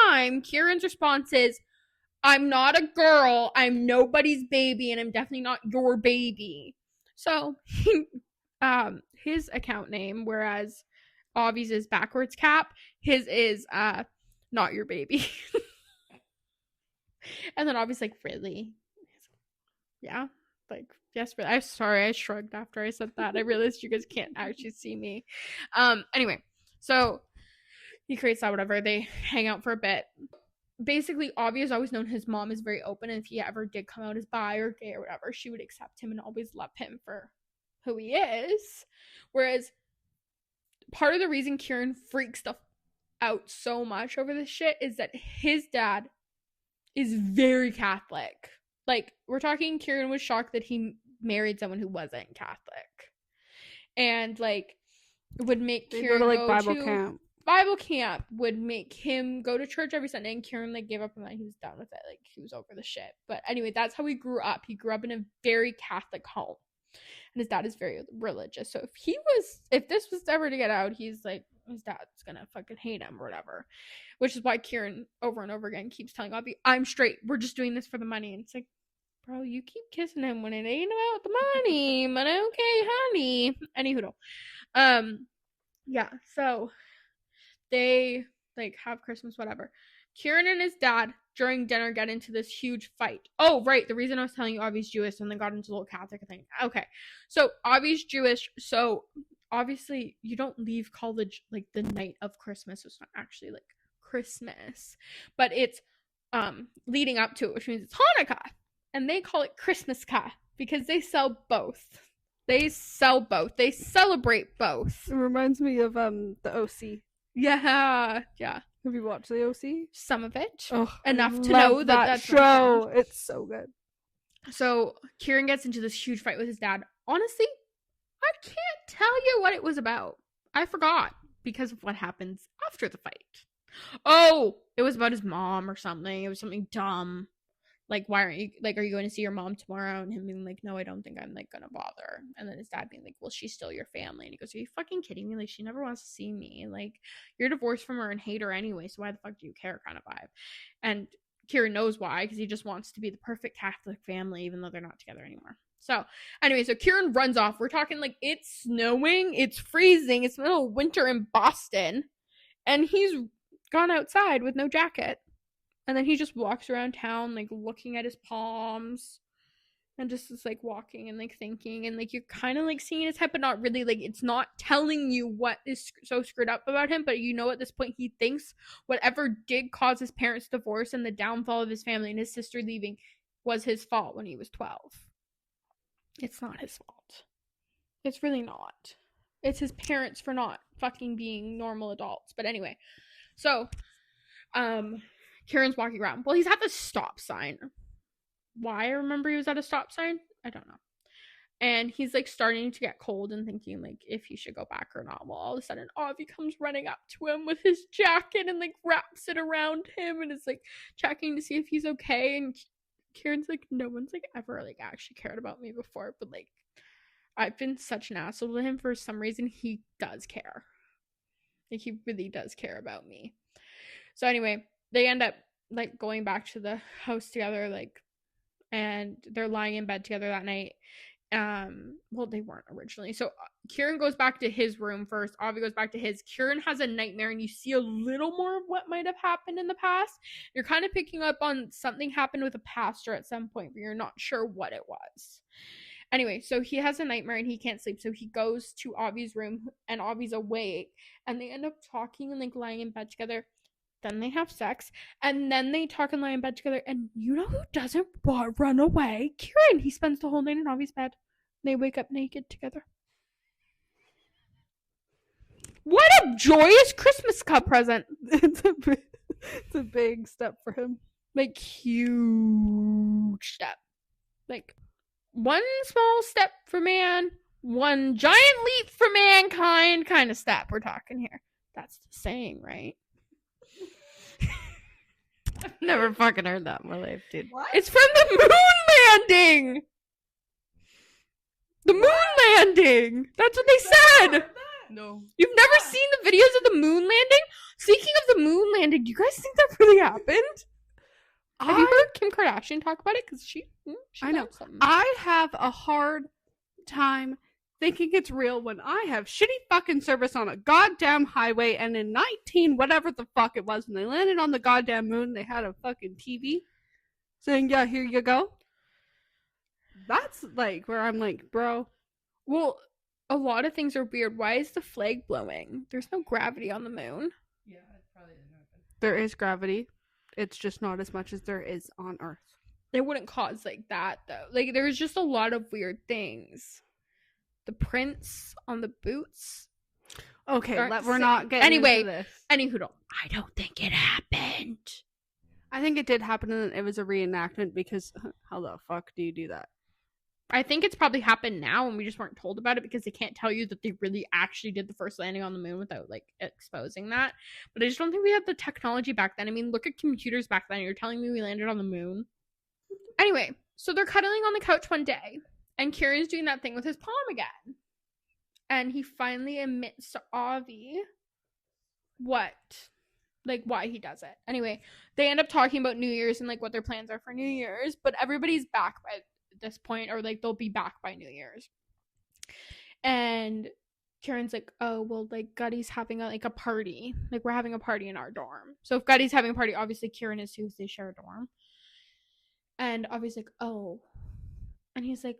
time, Kieran's response is, I'm not a girl, I'm nobody's baby, and I'm definitely not your baby. So, his account name, whereas Avi's is backwards cap, his is not your baby. And then Avi's like, really? Yeah? Like, yes, really. I'm sorry, I shrugged after I said that. I realized you guys can't actually see me. Anyway, so he creates that, whatever. They hang out for a bit. Basically, Avi has always known his mom is very open, and if he ever did come out as bi or gay or whatever, she would accept him and always love him for who he is. Whereas, part of the reason Kieran freaks out so much over this shit is that his dad is very Catholic. Like, we're talking Kieran was shocked that he married someone who wasn't Catholic. And, like, would make Kieran go to, like, Bible camp would make him go to church every Sunday, and Kieran like gave up on that. He was done with it. Like he was over the shit. But anyway, that's how he grew up. He grew up in a very Catholic home, and his dad is very religious. So if this was ever to get out, he's like, his dad's gonna fucking hate him or whatever. Which is why Kieran over and over again keeps telling Avi, I'm straight. We're just doing this for the money. And it's like, bro, you keep kissing him when it ain't about the money. But okay, honey. Anywho, yeah. So they like have Christmas, whatever. Kieran and his dad during dinner get into this huge fight. Oh, right. The reason I was telling you Avi's Jewish and then got into the whole Catholic thing. Okay. So Avi's Jewish. So obviously you don't leave college like the night of Christmas. It's not actually like Christmas, but it's leading up to it, which means it's Hanukkah. And they call it Christmas-ka because they sell both. They sell both. They celebrate both. It reminds me of the OC. Yeah. Have you watched the OC? Some of it. Oh, Enough I to love know that that's show. It's so good. So Kieran gets into this huge fight with his dad. Honestly, I can't tell you what it was about. I forgot because of what happens after the fight. Oh, it was about his mom or something. It was something dumb. Like, why aren't you, like, are you going to see your mom tomorrow? And him being like, no, I don't think I'm, like, gonna bother. And then his dad being like, well, she's still your family. And he goes, are you fucking kidding me? Like, she never wants to see me. Like, you're divorced from her and hate her anyway, so why the fuck do you care, kind of vibe. And Kieran knows why, because he just wants to be the perfect Catholic family, even though they're not together anymore. So, anyway, so Kieran runs off. We're talking, like, it's snowing, it's freezing, it's middle of winter in Boston, and he's gone outside with no jacket. And then he just walks around town, like, looking at his palms and just is, like, walking and, like, thinking. And, like, you're kind of, like, seeing his head, but not really. Like, it's not telling you what is so screwed up about him. But you know at this point he thinks whatever did cause his parents' divorce and the downfall of his family and his sister leaving was his fault when he was 12. It's not his fault. It's really not. It's his parents for not fucking being normal adults. But anyway. So, Kieran's walking around. Well, he's at the stop sign. Why I remember he was at a stop sign? I don't know. And he's, like, starting to get cold and thinking, like, if he should go back or not. Well, all of a sudden, Avi comes running up to him with his jacket and, like, wraps it around him and is, like, checking to see if he's okay. And Kieran's like, no one's, like, ever, like, actually cared about me before. But, like, I've been such an asshole to him. For some reason, he does care. Like, he really does care about me. So, anyway, they end up, like, going back to the house together, like, and they're lying in bed together that night. Well, they weren't originally. So Kieran goes back to his room first. Avi goes back to his. Kieran has a nightmare, and you see a little more of what might have happened in the past. You're kind of picking up on something happened with a pastor at some point, but you're not sure what it was. Anyway, so he has a nightmare and he can't sleep. So he goes to Avi's room, and Avi's awake, and they end up talking and, like, lying in bed together. Then they have sex, and then they talk and lie in bed together. And you know who doesn't run away? Kieran. He spends the whole night in Avi's bed. They wake up naked together. What a joyous Christmas cup present. It's a big step for him. Like, huge step. Like, one small step for man, one giant leap for mankind kind of step we're talking here. That's the saying, right? I've never fucking heard that in my life, dude. What? It's from the moon landing. The moon landing. That's what they said. No. You've never seen the videos of the moon landing? Speaking of the moon landing, do you guys think that really happened? Have you heard Kim Kardashian talk about it? Because she I know. something. I have a hard time thinking it's real when I have shitty fucking service on a goddamn highway, and in 19 whatever the fuck it was, when they landed on the goddamn moon, they had a fucking TV saying, yeah, here you go. That's, like, where I'm like, bro. Well, a lot of things are weird. Why is the flag blowing? There's no gravity on the moon. Yeah, it probably didn't happen. There is gravity. It's just not as much as there is on Earth. It wouldn't cause, like, that, though. Like, there's just a lot of weird things. The prints on the boots. Okay, Aren't we're safe. not getting Anyway, into this. Anywho, I don't think it happened. I think it did happen, and it was a reenactment, because how the fuck do you do that? I think it's probably happened now, and we just weren't told about it because they can't tell you that they really actually did the first landing on the moon without, like, exposing that. But I just don't think we had the technology back then. I mean, look at computers back then. You're telling me we landed on the moon? Anyway, so they're cuddling on the couch one day, and Kieran's doing that thing with his palm again. And he finally admits to Avi why he does it. Anyway, they end up talking about New Year's and, like, what their plans are for New Year's, but everybody's back by this point, or, like, they'll be back by New Year's. And Kieran's like, oh, well, like, Gutty's having a party. Like, we're having a party in our dorm. So if Gutty's having a party, obviously Kieran is too, because they share a dorm. And Avi's like, oh. And he's like,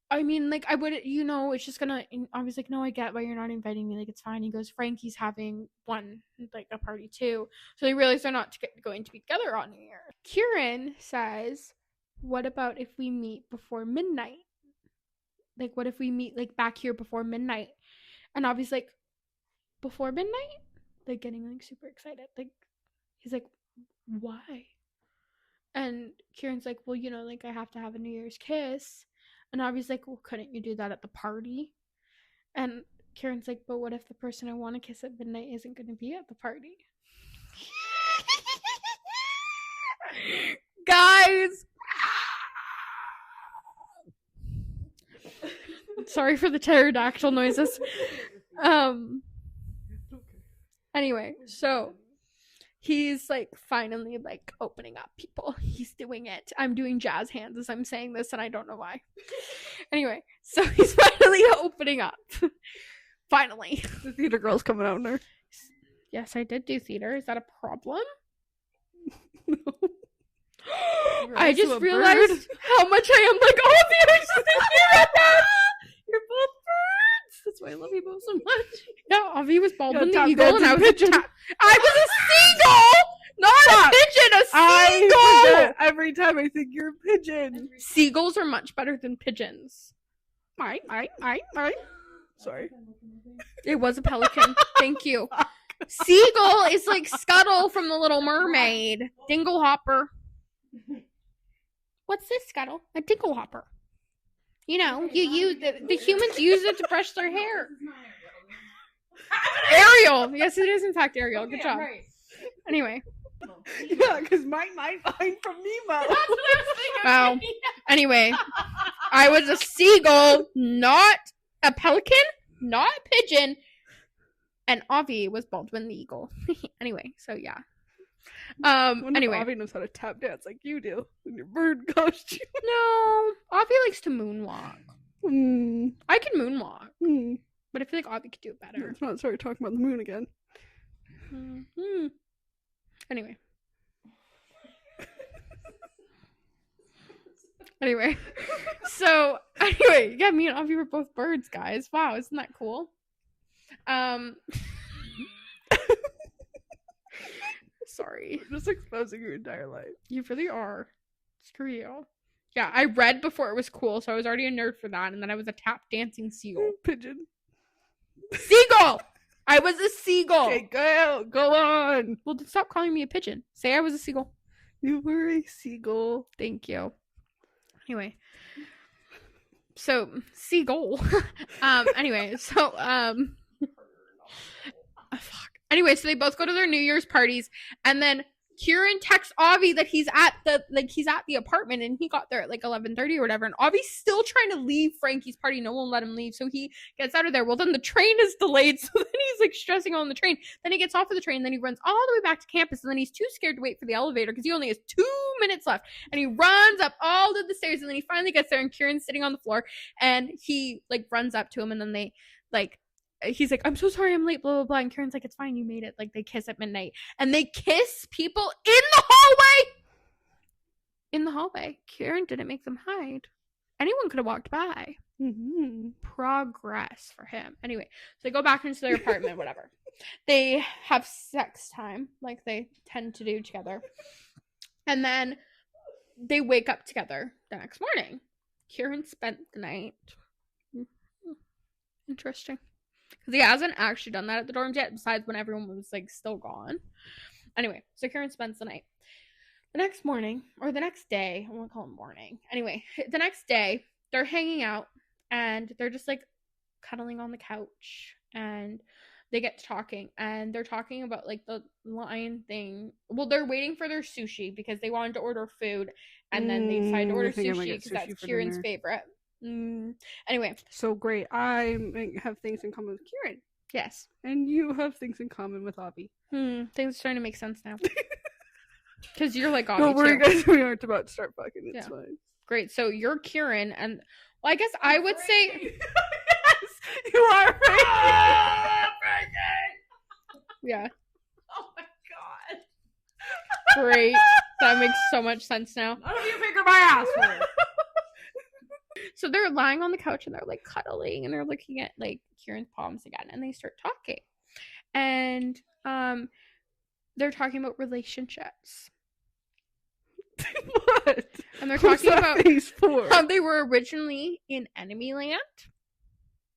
I mean, like, I would, it's just gonna, and I was like, no, I get why you're not inviting me, like, it's fine. He goes, Frankie's having a party too. So they realize they're not going to be together on New Year. Kieran says, what about if we meet before midnight? like, what if we meet, like, back here before midnight? And Avi's like, before midnight? Like, getting, like, super excited. Like, he's like, why? And Kieran's like, well, you know, like, I have to have a New Year's kiss. And Avi's like, well, couldn't you do that at the party? And Kieran's like, but what if the person I want to kiss at midnight isn't going to be at the party? Guys! Sorry for the pterodactyl noises. Anyway, so he's like finally like opening up people. He's doing it. I'm doing jazz hands as I'm saying this, and I don't know why. Anyway, so he's finally opening up. Finally. The theater girl's coming out in her. Yes, I did do theater. Is that a problem? No. I just realized how much I am like all of you. I just thinking about that. You're both birds. That's why I love you both so much. Yeah, Avi was Baldwin the tap eagle, and I was dancing pigeon. I was a seagull, not Stop. a pigeon. A I seagull. forget every time I think you're a pigeon. Seagulls are much better than pigeons. Mine. Sorry. It was a pelican. Thank you. Seagull is like Scuttle from The Little Mermaid. Dinglehopper. What's this, Scuttle? A dinglehopper. You know, you use the humans use it to brush their hair. Ariel. Yes, it is in fact Ariel. Good job. Anyway. Yeah, because mine from Nemo. Wow. Anyway, I was a seagull, not a pelican, not a pigeon, and Avi was Baldwin the eagle. Anyway, so yeah. Anyway, Avi knows how to tap dance like you do in your bird costume. no, Avi likes to moonwalk. I can moonwalk, but I feel like Avi could do it better. Let's not start talking about the moon again. Anyway. Anyway, so anyway, yeah, me and Avi were both birds, guys. Wow, isn't that cool? Sorry. You're just exposing your entire life. You really are. Screw you. Yeah, I read before it was cool, so I was already a nerd for that, and then I was a tap dancing seagull. Pigeon. Seagull! I was a seagull! Okay, go on. Well, then stop calling me a pigeon. Say I was a seagull. You were a seagull. Thank you. Anyway. So, seagull. Anyway, so, fuck. Anyway, so they both go to their New Year's parties, and then Kieran texts Avi that he's at the apartment, and he got there at like 11:30 or whatever, and Avi's still trying to leave Frankie's party. No one let him leave, so he gets out of there. Well, then the train is delayed, so then he's like stressing on the train. Then he gets off of the train, then he runs all the way back to campus, and then he's too scared to wait for the elevator because he only has 2 minutes left, and he runs up all of the stairs, and then he finally gets there, and Kieran's sitting on the floor, and he like runs up to him, and then they like. He's like, I'm so sorry I'm late, blah, blah, blah. And Kieran's like, it's fine, you made it. Like, they kiss at midnight. And they kiss people in the hallway! In the hallway. Kieran didn't make them hide. Anyone could have walked by. Progress for him. Anyway, so they go back into their apartment, whatever. They have sex time, like they tend to do together. And then they wake up together the next morning. Kieran spent the night. Interesting. Because he hasn't actually done that at the dorms yet, besides when everyone was, like, still gone. Anyway, so Kieran spends the night. The next morning, or the next day, I won't call it morning. Anyway, the next day, they're hanging out, and they're just, like, cuddling on the couch, and they get to talking, and they're talking about, like, the lion thing. Well, they're waiting for their sushi, because they wanted to order food, and then they decided to order sushi, because that's Kieran's favorite. Anyway, so great. I have things in common with Kieran. Yes, and you have things in common with Avi. Things are starting to make sense now. Because you're like Avi. Don't worry, guys. We aren't about to start fucking. It's fine. Great. So you're Kieran, and well, I guess I would say yes, you are. Yeah. Oh my god. Great. That makes so much sense now. None of you figure my asshole. So they're lying on the couch and they're like cuddling and they're looking at like Kieran's palms again, and they start talking. And they're talking about relationships. What? And they're What's talking that about face for? how they were originally in enemy land.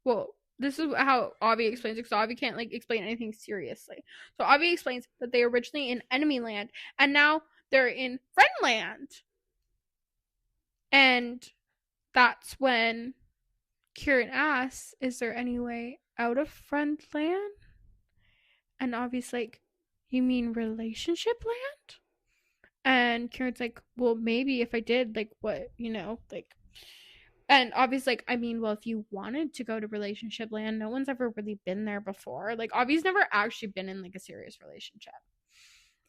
Well, this is how Avi explains it, because Avi can't like explain anything seriously. So Avi explains that they were originally in enemy land, and now they're in friend land. And that's when Kieran asks, "Is there any way out of friend land?" And Avi's like, "You mean relationship land?" And Kieran's like, "Well, maybe if I did, like, what, like." And Avi's like, "I mean, well, if you wanted to go to relationship land, no one's ever really been there before. Like, Avi's never actually been in, like, a serious relationship.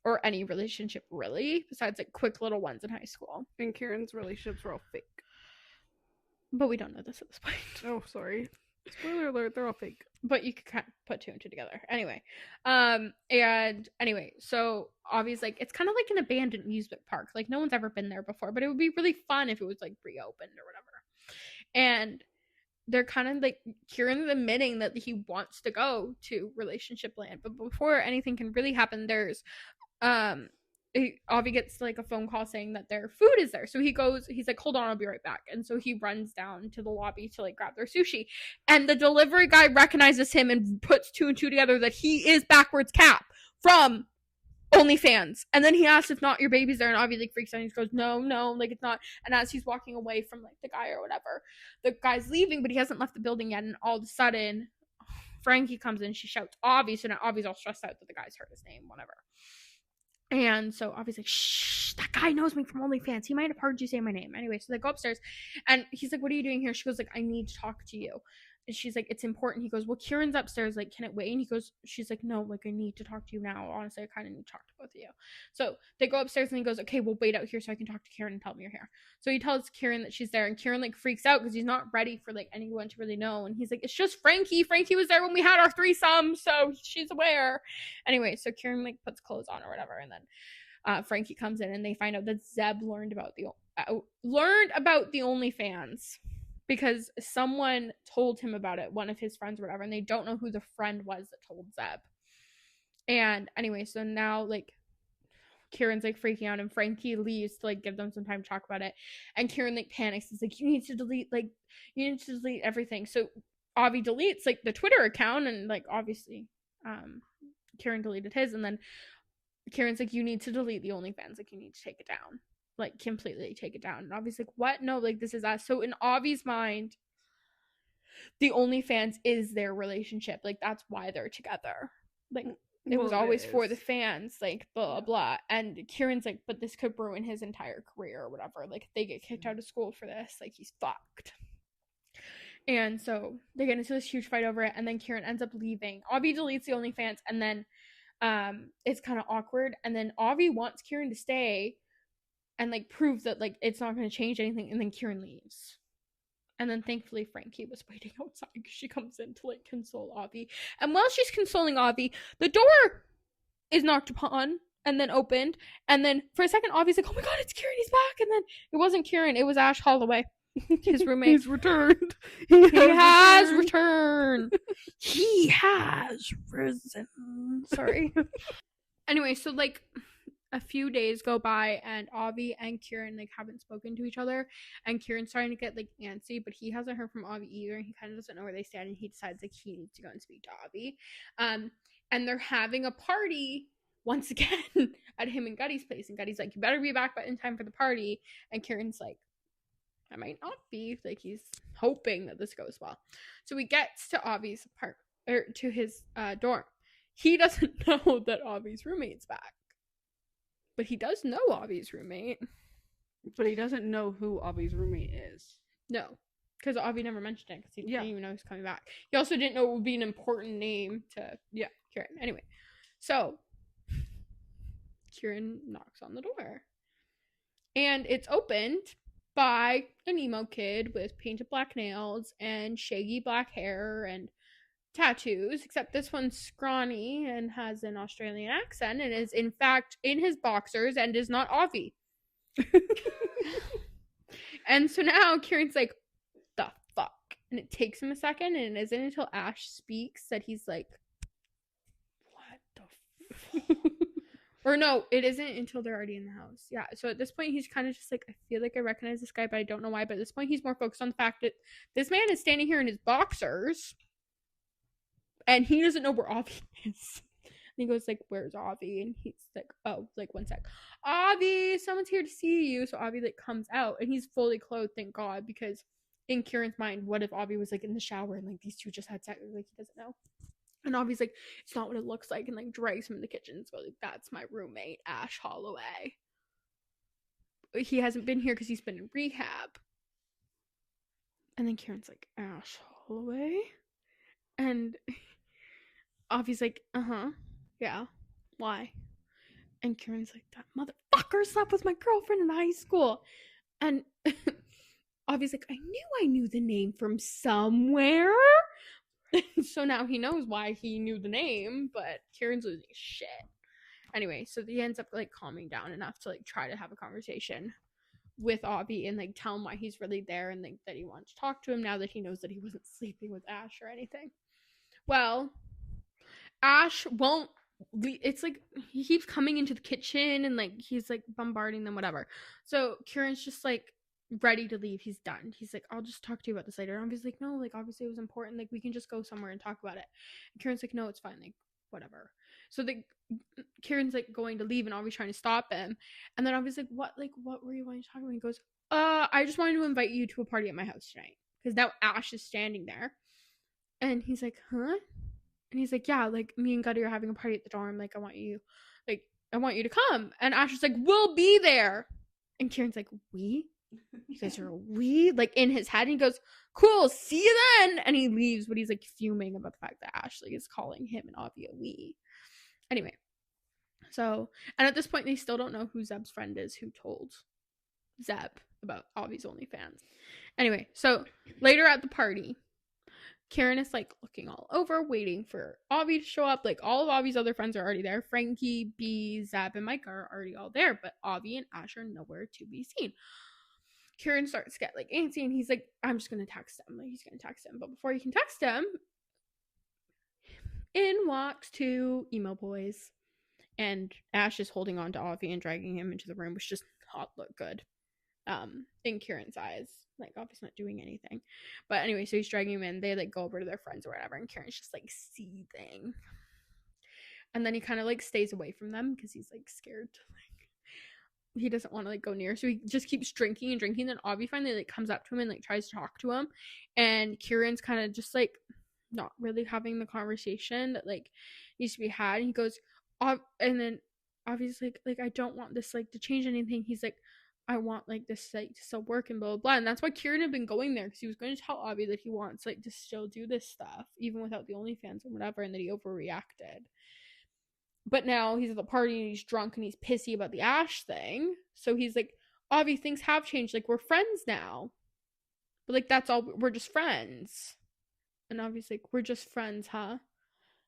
Or any relationship, really, besides, like, quick little ones in high school. And Kieran's relationships were all fake. But we don't know this at this point. Oh, sorry. Spoiler alert, they're all fake. But you could kind of put two and two together. Anyway. And anyway, so Avi's like, it's kind of like an abandoned amusement park. Like, no one's ever been there before, but it would be really fun if it was, like, reopened or whatever. And they're kind of like, Kieran's admitting that he wants to go to relationship land. But before anything can really happen, there's Avi gets like a phone call saying that their food is there. So he's like, "Hold on, I'll be right back." And so he runs down to the lobby to like grab their sushi. And the delivery guy recognizes him and puts two and two together that he is Backwards Cap from OnlyFans. And then he asks if not your baby's there, and Avi like freaks out and he goes, no, like it's not. And as he's walking away from like the guy or whatever, the guy's leaving, but he hasn't left the building yet. And all of a sudden, Frankie comes in, she shouts Avi, so now Avi's all stressed out that the guy's heard his name, whatever. And so Avi's like, shh, that guy knows me from OnlyFans. He might have heard you say my name. Anyway, so they go upstairs and he's like, "What are you doing here?" She goes like, "I need to talk to you." And she's like, "It's important." He goes, "Well, Kieran's upstairs. Like, can it wait?" And she's like, "No, like, I need to talk to you now. Honestly, I kind of need to talk to both of you." So they go upstairs and he goes, "Okay, we'll wait out here so I can talk to Kieran and tell him you're here." So he tells Kieran that she's there, and Kieran like freaks out because he's not ready for like anyone to really know. And he's like, "It's just Frankie. Frankie was there when we had our threesome, so she's aware." Anyway, so Kieran like puts clothes on or whatever, and then Frankie comes in and they find out that Zeb learned about the OnlyFans because someone told him about it, one of his friends or whatever, and they don't know who the friend was that told Zeb. And anyway, so now like Kieran's like freaking out and Frankie leaves to like give them some time to talk about it. And Kieran like panics. He's like, you need to delete everything. So Avi deletes like the Twitter account and like obviously Kieran deleted his, and then Kieran's like, you need to delete the OnlyFans, like you need to take it down, like completely take it down. And Avi's like, what? No, like this is us. So in Avi's mind, the OnlyFans is their relationship, like that's why they're together, like it was always for the fans, like blah blah. And Kieran's like, but this could ruin his entire career or whatever, like if they get kicked out of school for this, like he's fucked. And so they get into this huge fight over it, and then Kieran ends up leaving. Avi deletes the OnlyFans, and then it's kind of awkward, and then Avi wants Kieran to stay and like prove that like it's not going to change anything, and then Kieran leaves. And then thankfully Frankie was waiting outside because she comes in to like console Avi, and while she's consoling Avi, the door is knocked upon and then opened, and then for a second Avi's like, oh my god, it's Kieran, he's back. And then it wasn't Kieran, it was Ash Holloway, his roommate. He's returned. He has returned. He has risen. Sorry. Anyway, so like a few days go by and Avi and Kieran like haven't spoken to each other, and Kieran's starting to get like antsy, but he hasn't heard from Avi either, and he kind of doesn't know where they stand, and he decides like he needs to go and speak to Avi. And they're having a party once again at him and Gutty's place, and Gutty's like, you better be back in time for the party, and Kieran's like, I might not be, like he's hoping that this goes well. So he gets to Avi's to his dorm. He doesn't know that Avi's roommate's back, but he does know Avi's roommate. But he doesn't know who Avi's roommate is. No, because Avi never mentioned it because he didn't even know he's coming back. He also didn't know it would be an important name to Kieran. Anyway, so Kieran knocks on the door, and it's opened by an emo kid with painted black nails and shaggy black hair and tattoos, except this one's scrawny and has an Australian accent and is in fact in his boxers and is not Avi. And so now Kieran's like, the fuck? And it takes him a second, and it isn't until Ash speaks that he's like, what the fuck? Or no, it isn't until they're already in the house. Yeah. So at this point, he's kind of just like, I feel like I recognize this guy, but I don't know why. But at this point, he's more focused on the fact that this man is standing here in his boxers, and he doesn't know where Avi is. And he goes like, "Where's Avi?" And he's like, "Oh, like 1 sec, Avi, someone's here to see you." So Avi like comes out, and he's fully clothed, thank God, because in Kieran's mind, what if Avi was like in the shower and like these two just had sex? Like he doesn't know. And Avi's like, it's not what it looks like, and like drags him in the kitchen. So like, that's my roommate, Ash Holloway. He hasn't been here because he's been in rehab. And then Kieran's like, Ash Holloway? And Avi's like, yeah, why? And Kieran's like, that motherfucker slept with my girlfriend in high school. And Avi's like, I knew the name from somewhere. So now he knows why he knew the name, but Kieran's losing his shit. Anyway, so he ends up like calming down enough to like try to have a conversation with Avi and like tell him why he's really there and like that he wants to talk to him now that he knows that he wasn't sleeping with Ash or anything. Well, Ash won't. It's like he keeps coming into the kitchen and like he's like bombarding them, whatever. So Kieran's just like ready to leave. He's done. He's like, I'll just talk to you about this later. And Avi's like, no, like obviously it was important. Like we can just go somewhere and talk about it. And Kieran's like, no, it's fine. Like whatever. So the Kieran's like going to leave and Avi's trying to stop him. And then Avi's like, what were you wanting to talk about? And he goes, I just wanted to invite you to a party at my house tonight. Because now Ash is standing there. And he's like, huh? And he's like, yeah, like me and Gutty are having a party at the dorm. Like I want you to come. And Ash is like, we'll be there. And Kieran's like, we? You guys are we? Like in his head. And he goes, cool, see you then. And he leaves, but he's like fuming about the fact that Ashley is calling him and Avi a we. Anyway. So, and at this point, they still don't know who Zeb's friend is who told Zeb about Avi's OnlyFans. Anyway, so later at the party, Kieran is like looking all over, waiting for Avi to show up. Like all of Avi's other friends are already there. Frankie, B, Zeb, and Mike are already all there, but Avi and Ash are nowhere to be seen. Kieran starts to get like antsy, and he's like, I'm just gonna text him. Like he's gonna text him, but before he can text him, in walks two emo boys, and Ash is holding on to Avi and dragging him into the room, which just not look good. In Kieran's eyes, like Avi's not doing anything, but anyway, so he's dragging him in. They like go over to their friends or whatever, and Kieran's just like seething, and then he kind of like stays away from them because he's like scared to like he doesn't want to like go near, so he just keeps drinking and drinking. Then Avi finally like comes up to him and like tries to talk to him, and Kieran's kind of just like not really having the conversation that like needs to be had. And he goes, and then Avi's like I don't want this like to change anything. He's like, I want like this like to still work and blah blah blah. And that's why Kieran had been going there, because he was going to tell Avi that he wants like to still do this stuff even without the OnlyFans and whatever, and that he overreacted. But now he's at the party and he's drunk and he's pissy about the Ash thing. So he's like, Avi, things have changed. Like we're friends now, but like that's all. We're just friends. And Avi's like, we're just friends, huh?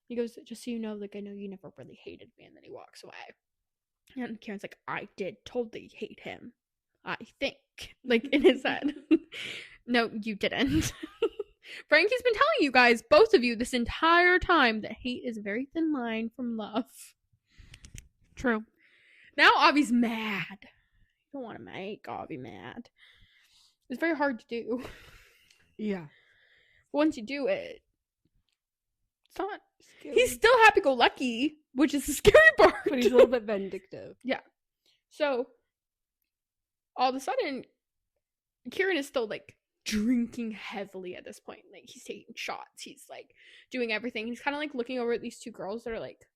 He goes, just so you know, like I know you never really hated me. And then he walks away. And Kieran's like, I did totally hate him, I think, like in his head. No, you didn't. Frankie's been telling you guys, both of you, this entire time that hate is a very thin line from love. True. Now Avi's mad. You don't want to make Avi mad. It's very hard to do. Yeah. But once you do it, it's not. Scary. He's still happy-go-lucky, which is the scary part. But he's a little bit vindictive. Yeah. So, all of a sudden, Kieran is still, like, drinking heavily at this point. Like, he's taking shots. He's, like, doing everything. He's kind of, like, looking over at these two girls that are, like,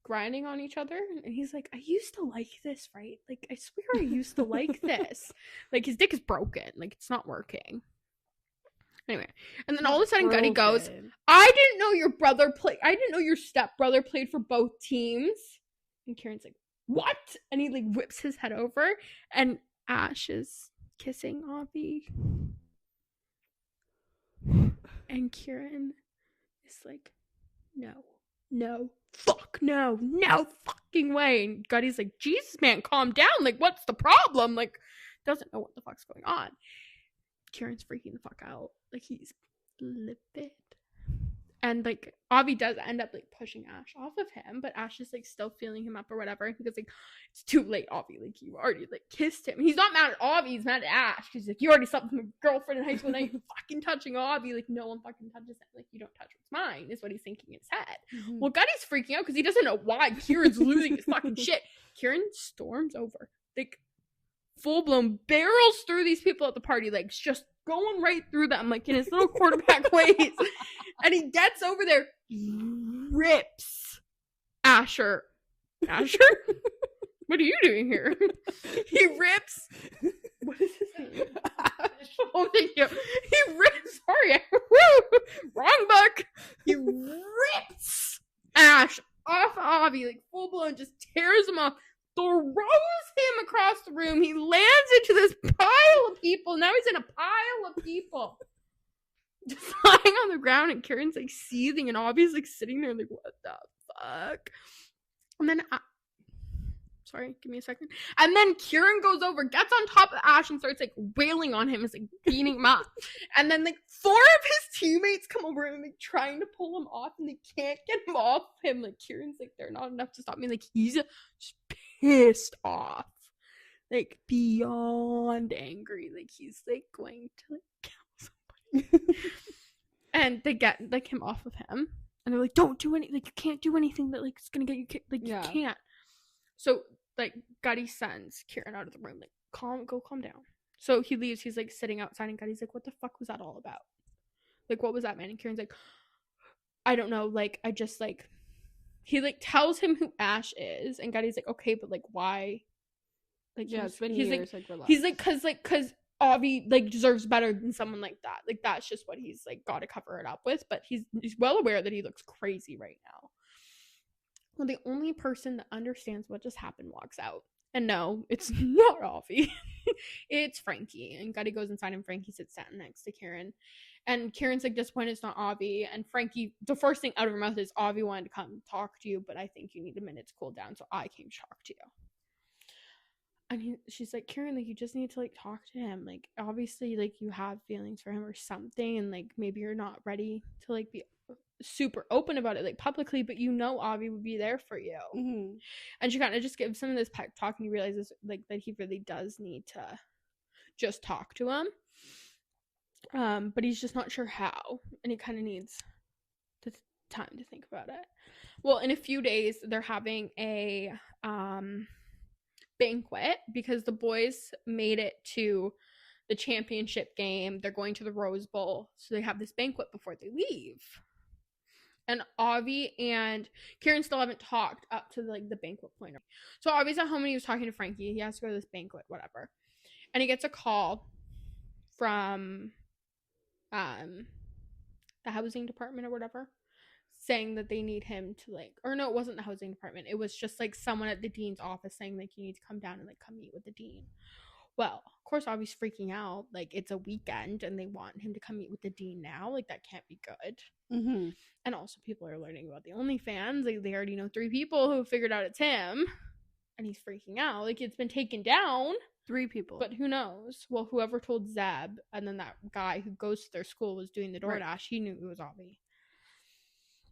grinding on each other. And he's like, I used to like this, right? Like, I swear I used to like this. Like, his dick is broken. Like, it's not working. Anyway, and then all of a sudden Gunny goes, I didn't know your stepbrother played for both teams. And Kieran's like, what? And he like whips his head over, and Ash is kissing Avi. And Kieran is like, no, fuck, no fucking way. And Gunny's like, Jesus, man, calm down. Like, what's the problem? Like, doesn't know what the fuck's going on. Kieran's freaking the fuck out. Like, he's livid. And like Avi does end up like pushing Ash off of him, but Ash is like still feeling him up or whatever. And he goes like, "It's too late, Avi. Like you already like kissed him." He's not mad at Avi. He's mad at Ash. He's like, "You already slept with my girlfriend in high school. Now you're fucking touching Avi. Like no one fucking touches him. Like you don't touch what's mine." Is what he's thinking in his head. Mhm. Well, Gutty's freaking out because he doesn't know why Kieran's losing his fucking shit. Kieran storms over, like full blown barrels through these people at the party, like just going right through them, like in his little quarterback ways. And he gets over there, rips Asher. Asher? What are you doing here? He rips. What is his name? Oh, thank you. He rips. Sorry. Wrong book. He rips Ash off Avi, like full blown, just tears him off, throws him across the room. He lands into this pile of people. Now he's in a pile of people. Just lying on the ground, and Kieran's like seething, and Avi's like sitting there like, what the fuck? And then sorry, give me a second. And then Kieran goes over, gets on top of Ash, and starts like wailing on him, is like beating him up. And then like 4 of his teammates come over and like trying to pull him off, and they can't get him off him. Like Kieran's like, they're not enough to stop me. Like he's just pissed off, like beyond angry. Like he's like going to like kill somebody. And they get like him off of him, and they're like, don't do anything. Like you can't do anything that like is gonna get you kicked. Like you can't. So like Gutty sends Kieran out of the room, like calm down. So he leaves. He's like sitting outside, and Gutty's like, what the fuck was that all about? Like what was that, man? And Kieran's like, I don't know. Like I just like, he like tells him who Ash is, and Gutty's like, okay, but like why? Like Yeah, it's been he's years. like, relax. he's like, cause Avi like deserves better than someone like that. Like that's just what he's like got to cover it up with. But he's well aware that he looks crazy right now. Well, the only person that understands what just happened walks out. And no, it's not Avi. It's Frankie. And Gutty goes inside, and Frankie sits down next to Kieran. And Kieran's like disappointed it's not Avi. And Frankie, the first thing out of her mouth is, Avi wanted to come talk to you, but I think you need a minute to cool down, so I came to talk to you. And she's like, Kieran, like you just need to like talk to him. Like obviously, like you have feelings for him or something, and like maybe you're not ready to like be super open about it like publicly, but you know Avi would be there for you. Mm-hmm. And she kind of just gives him this pep talk, and he realizes like that he really does need to just talk to him, but he's just not sure how, and he kind of needs the time to think about it. Well, in a few days they're having a banquet because the boys made it to the championship game. They're going to the Rose Bowl, so they have this banquet before they leave. And Avi and Kieran still haven't talked up to like the banquet point. So Avi's at home and he was talking to Frankie. He has to go to this banquet, whatever. And he gets a call from the housing department or whatever, saying that they need him to like, or no, it wasn't the housing department. It was just like someone at the dean's office saying like you need to come down and like come meet with the dean. Well, of course, Avi's freaking out. Like it's a weekend and they want him to come meet with the dean now. Like that can't be good. Mm-hmm. And also people are learning about the OnlyFans. Like they already know 3 people who figured out it's him. And he's freaking out. Like it's been taken down. 3 people. But who knows? Well, whoever told Zeb, and then that guy who goes to their school was doing the DoorDash, right. He knew it was Avi.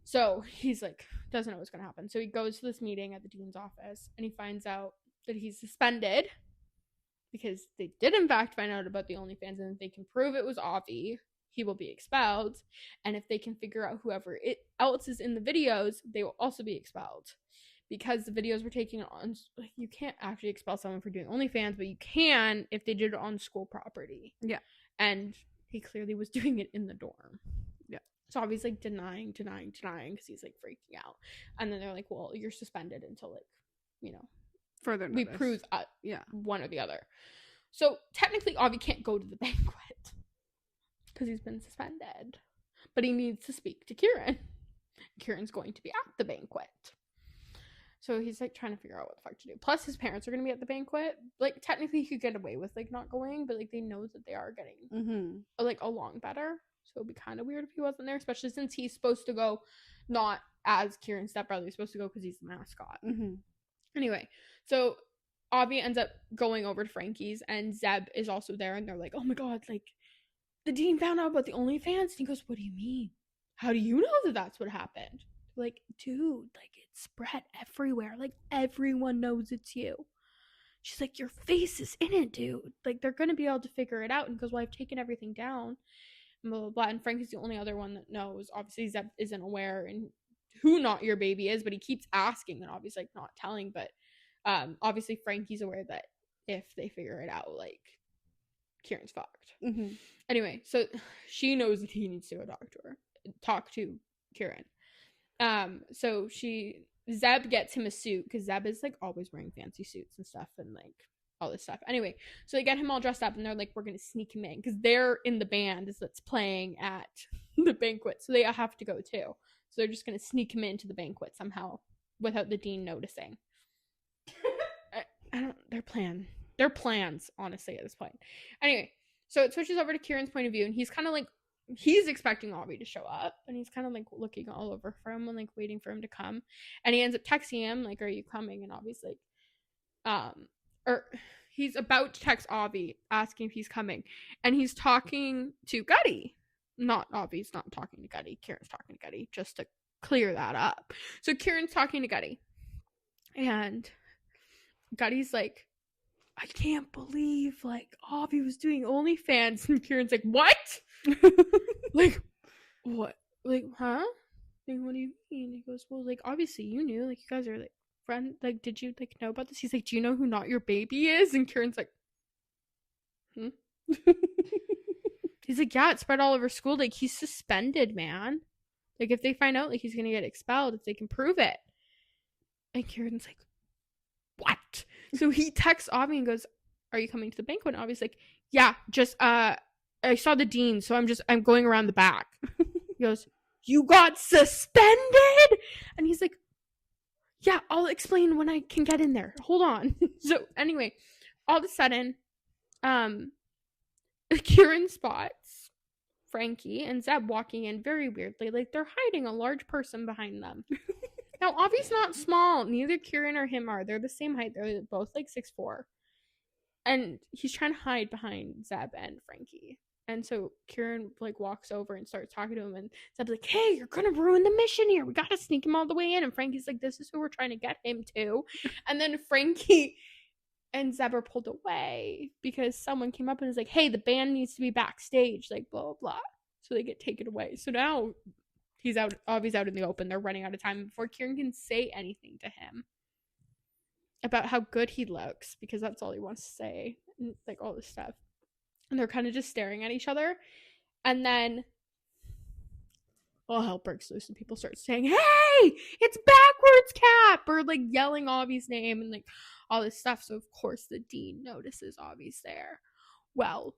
So he's like, doesn't know what's going to happen. So he goes to this meeting at the dean's office, and he finds out that he's suspended because they did in fact find out about the OnlyFans, and if they can prove it was Avi, he will be expelled. And if they can figure out whoever else is in the videos, they will also be expelled. Because the videos were taken on, you can't actually expel someone for doing OnlyFans, but you can if they did it on school property. Yeah. And he clearly was doing it in the dorm. Yeah. So obviously like denying because he's like freaking out. And then they're like, well, you're suspended until like, you know, further notice. We prove one or the other. So technically Avi can't go to the banquet because he's been suspended. But he needs to speak to Kieran. Kieran's going to be at the banquet. So he's like trying to figure out what the fuck to do. Plus his parents are going to be at the banquet. Like technically he could get away with like not going, but like they know that they are getting like along better. So it'd be kind of weird if he wasn't there, especially since he's supposed to go not as Kieran's stepbrother. He's supposed to go because he's the mascot. Anyway, so Avi ends up going over to Frankie's, and Zeb is also there, and they're like, oh my god, like the dean found out about the OnlyFans. And he goes, what do you mean? how do you know that that's what happened? Like, dude, like, it's spread everywhere. Like, everyone knows it's you. She's like, your face is in it, dude. Like, they're going to be able to figure it out. And goes, well, I've taken everything down. And blah, blah, blah. And Frankie's the only other one that knows. Obviously, Zeb isn't aware and who not your baby is, but he keeps asking and obviously like not telling. But obviously, Frankie's aware that if they figure it out, like, Kieran's fucked. Mm-hmm. Anyway, so she knows that he needs to go talk to Kieran. So Zeb gets him a suit because Zeb is like always wearing fancy suits and stuff and like all this stuff. Anyway, so they get him all dressed up and they're like, we're gonna sneak him in because they're in the band that's playing at the banquet, so they have to go too. So they're just gonna sneak him into the banquet somehow without the dean noticing. I don't. Their plans, honestly, at this point. Anyway, so it switches over to Kieran's point of view, and he's kind of like, he's expecting Avi to show up, and he's kind of like looking all over for him and like waiting for him to come, and he ends up texting him like, "Are you coming?" And Avi's like, or he's about to text Avi asking if he's coming, and he's talking to Gutty. Not Avi's not talking to Gutty. Kieran's talking to Gutty, just to clear that up. So Kieran's talking to Gutty, and Gutty's like, I can't believe like Avi was doing OnlyFans, and Kieran's like, what? Like, what? Like, huh? Like, what do you mean? He goes, well, like, obviously you knew, like, you guys are like friends. Like, did you like know about this? He's like, do you know who Not Your Baby is? And Kieran's like, He's like, yeah, it spread all over school. Like, he's suspended, man. Like, if they find out, like, he's gonna get expelled if they can prove it. And Kieran's like, what? So he texts Avi and goes, are you coming to the banquet? And Avi's like, yeah, just I saw the dean, so I'm going around the back. He goes, you got suspended? And he's like, yeah, I'll explain when I can get in there. Hold on. So anyway, all of a sudden, Kieran spots Frankie and Zeb walking in very weirdly, like they're hiding a large person behind them. Now, Avi's not small. Neither Kieran or him are. They're the same height. They're both like 6'4". And he's trying to hide behind Zeb and Frankie. And so Kieran like walks over and starts talking to him. And Zeb's like, hey, you're going to ruin the mission here. We got to sneak him all the way in. And Frankie's like, this is who we're trying to get him to. And then Frankie and Zeb are pulled away because someone came up and was like, hey, the band needs to be backstage. Like, blah, blah, blah. So they get taken away. So now Avi's out in the open. They're running out of time before Kieran can say anything to him about how good he looks, because that's all he wants to say, and like all this stuff. And they're kind of just staring at each other. And then all hell breaks loose and people start saying, hey, it's backwards Cap, or like yelling Avi's name and like all this stuff. So of course the dean notices Avi's there. Well,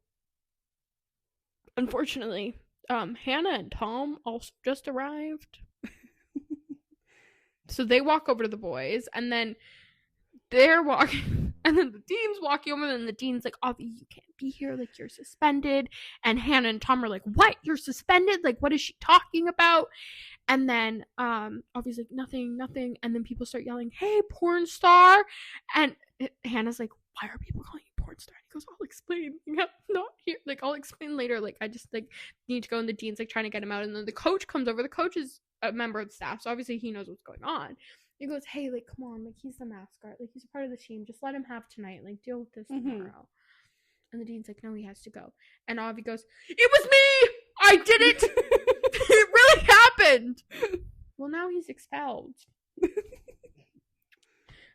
unfortunately, Hannah and Tom also just arrived. So they walk over to the boys, and then they're walking, and then the dean's walking over, and the dean's like, Avi, you can't be here, like, you're suspended. And Hannah and Tom are like, what? You're suspended? Like, what is she talking about? And then Avi's like, nothing. And then people start yelling, hey, porn star. And Hannah's like, why are people calling you porn star? And he goes, I'll explain. I'm not here. Like, I'll explain later. Like, I just like need to go. And the dean's like trying to get him out. And then the coach comes over. The coach is a member of the staff, so obviously he knows what's going on. He goes, hey, like, come on, like, he's the mascot, like, he's a part of the team, just let him have tonight, like, deal with this tomorrow. And the dean's like, no, he has to go. And Avi goes, it was me, I did it. It really happened. Well, now he's expelled. And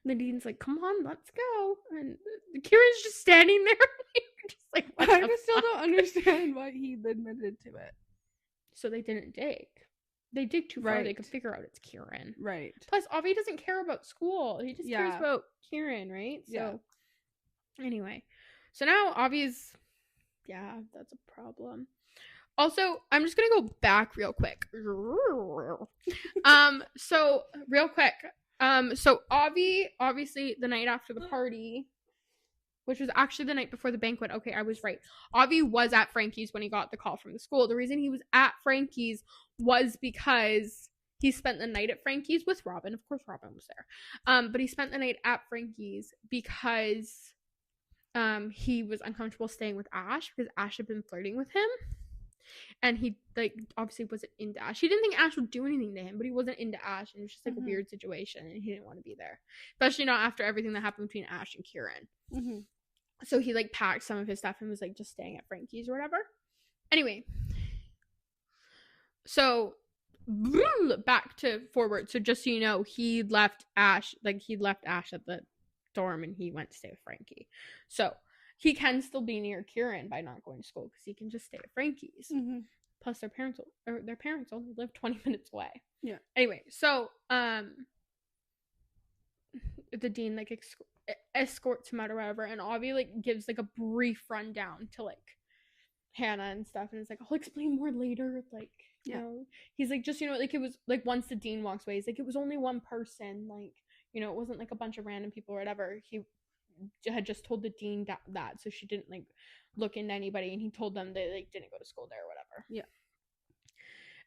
the dean's like, come on, let's go. And Kieran's just standing there, just like, what I the still fuck? don't understand why he admitted to it. So they didn't dig. They dig too far. Right. They can figure out it's Kieran. Right. Plus, Avi doesn't care about school. He just cares about Kieran, right? So, anyway. So now Avi's, that's a problem. Also, I'm just going to go back real quick. So, real quick. So Avi, obviously, the night after the party, which was actually the night before the banquet. Okay, I was right. Avi was at Frankie's when he got the call from the school. The reason he was at Frankie's was because he spent the night at Frankie's with Robin. Of course, Robin was there. But he spent the night at Frankie's because he was uncomfortable staying with Ash because Ash had been flirting with him. And he like obviously wasn't into Ash. He didn't think Ash would do anything to him, but he wasn't into Ash, and it was just like a weird situation, and he didn't want to be there, especially not after everything that happened between Ash and Kieran. So he like packed some of his stuff and was like just staying at Frankie's or whatever. Anyway, so back to forward. So just so you know, he left Ash at the dorm and he went to stay with Frankie. So he can still be near Kieran by not going to school because he can just stay at Frankie's. Plus their parents only live 20 minutes away. Yeah. Anyway, so the dean like escorts him out or whatever, and Avi like gives like a brief rundown to like Hannah and stuff, and it's like, I'll explain more later, like, you know, he's like, just, you know, like, it was like once the dean walks away, he's like, it was only one person, like, you know, it wasn't like a bunch of random people or whatever. He had just told the dean that so she didn't like look into anybody, and he told them they like didn't go to school there or whatever. Yeah.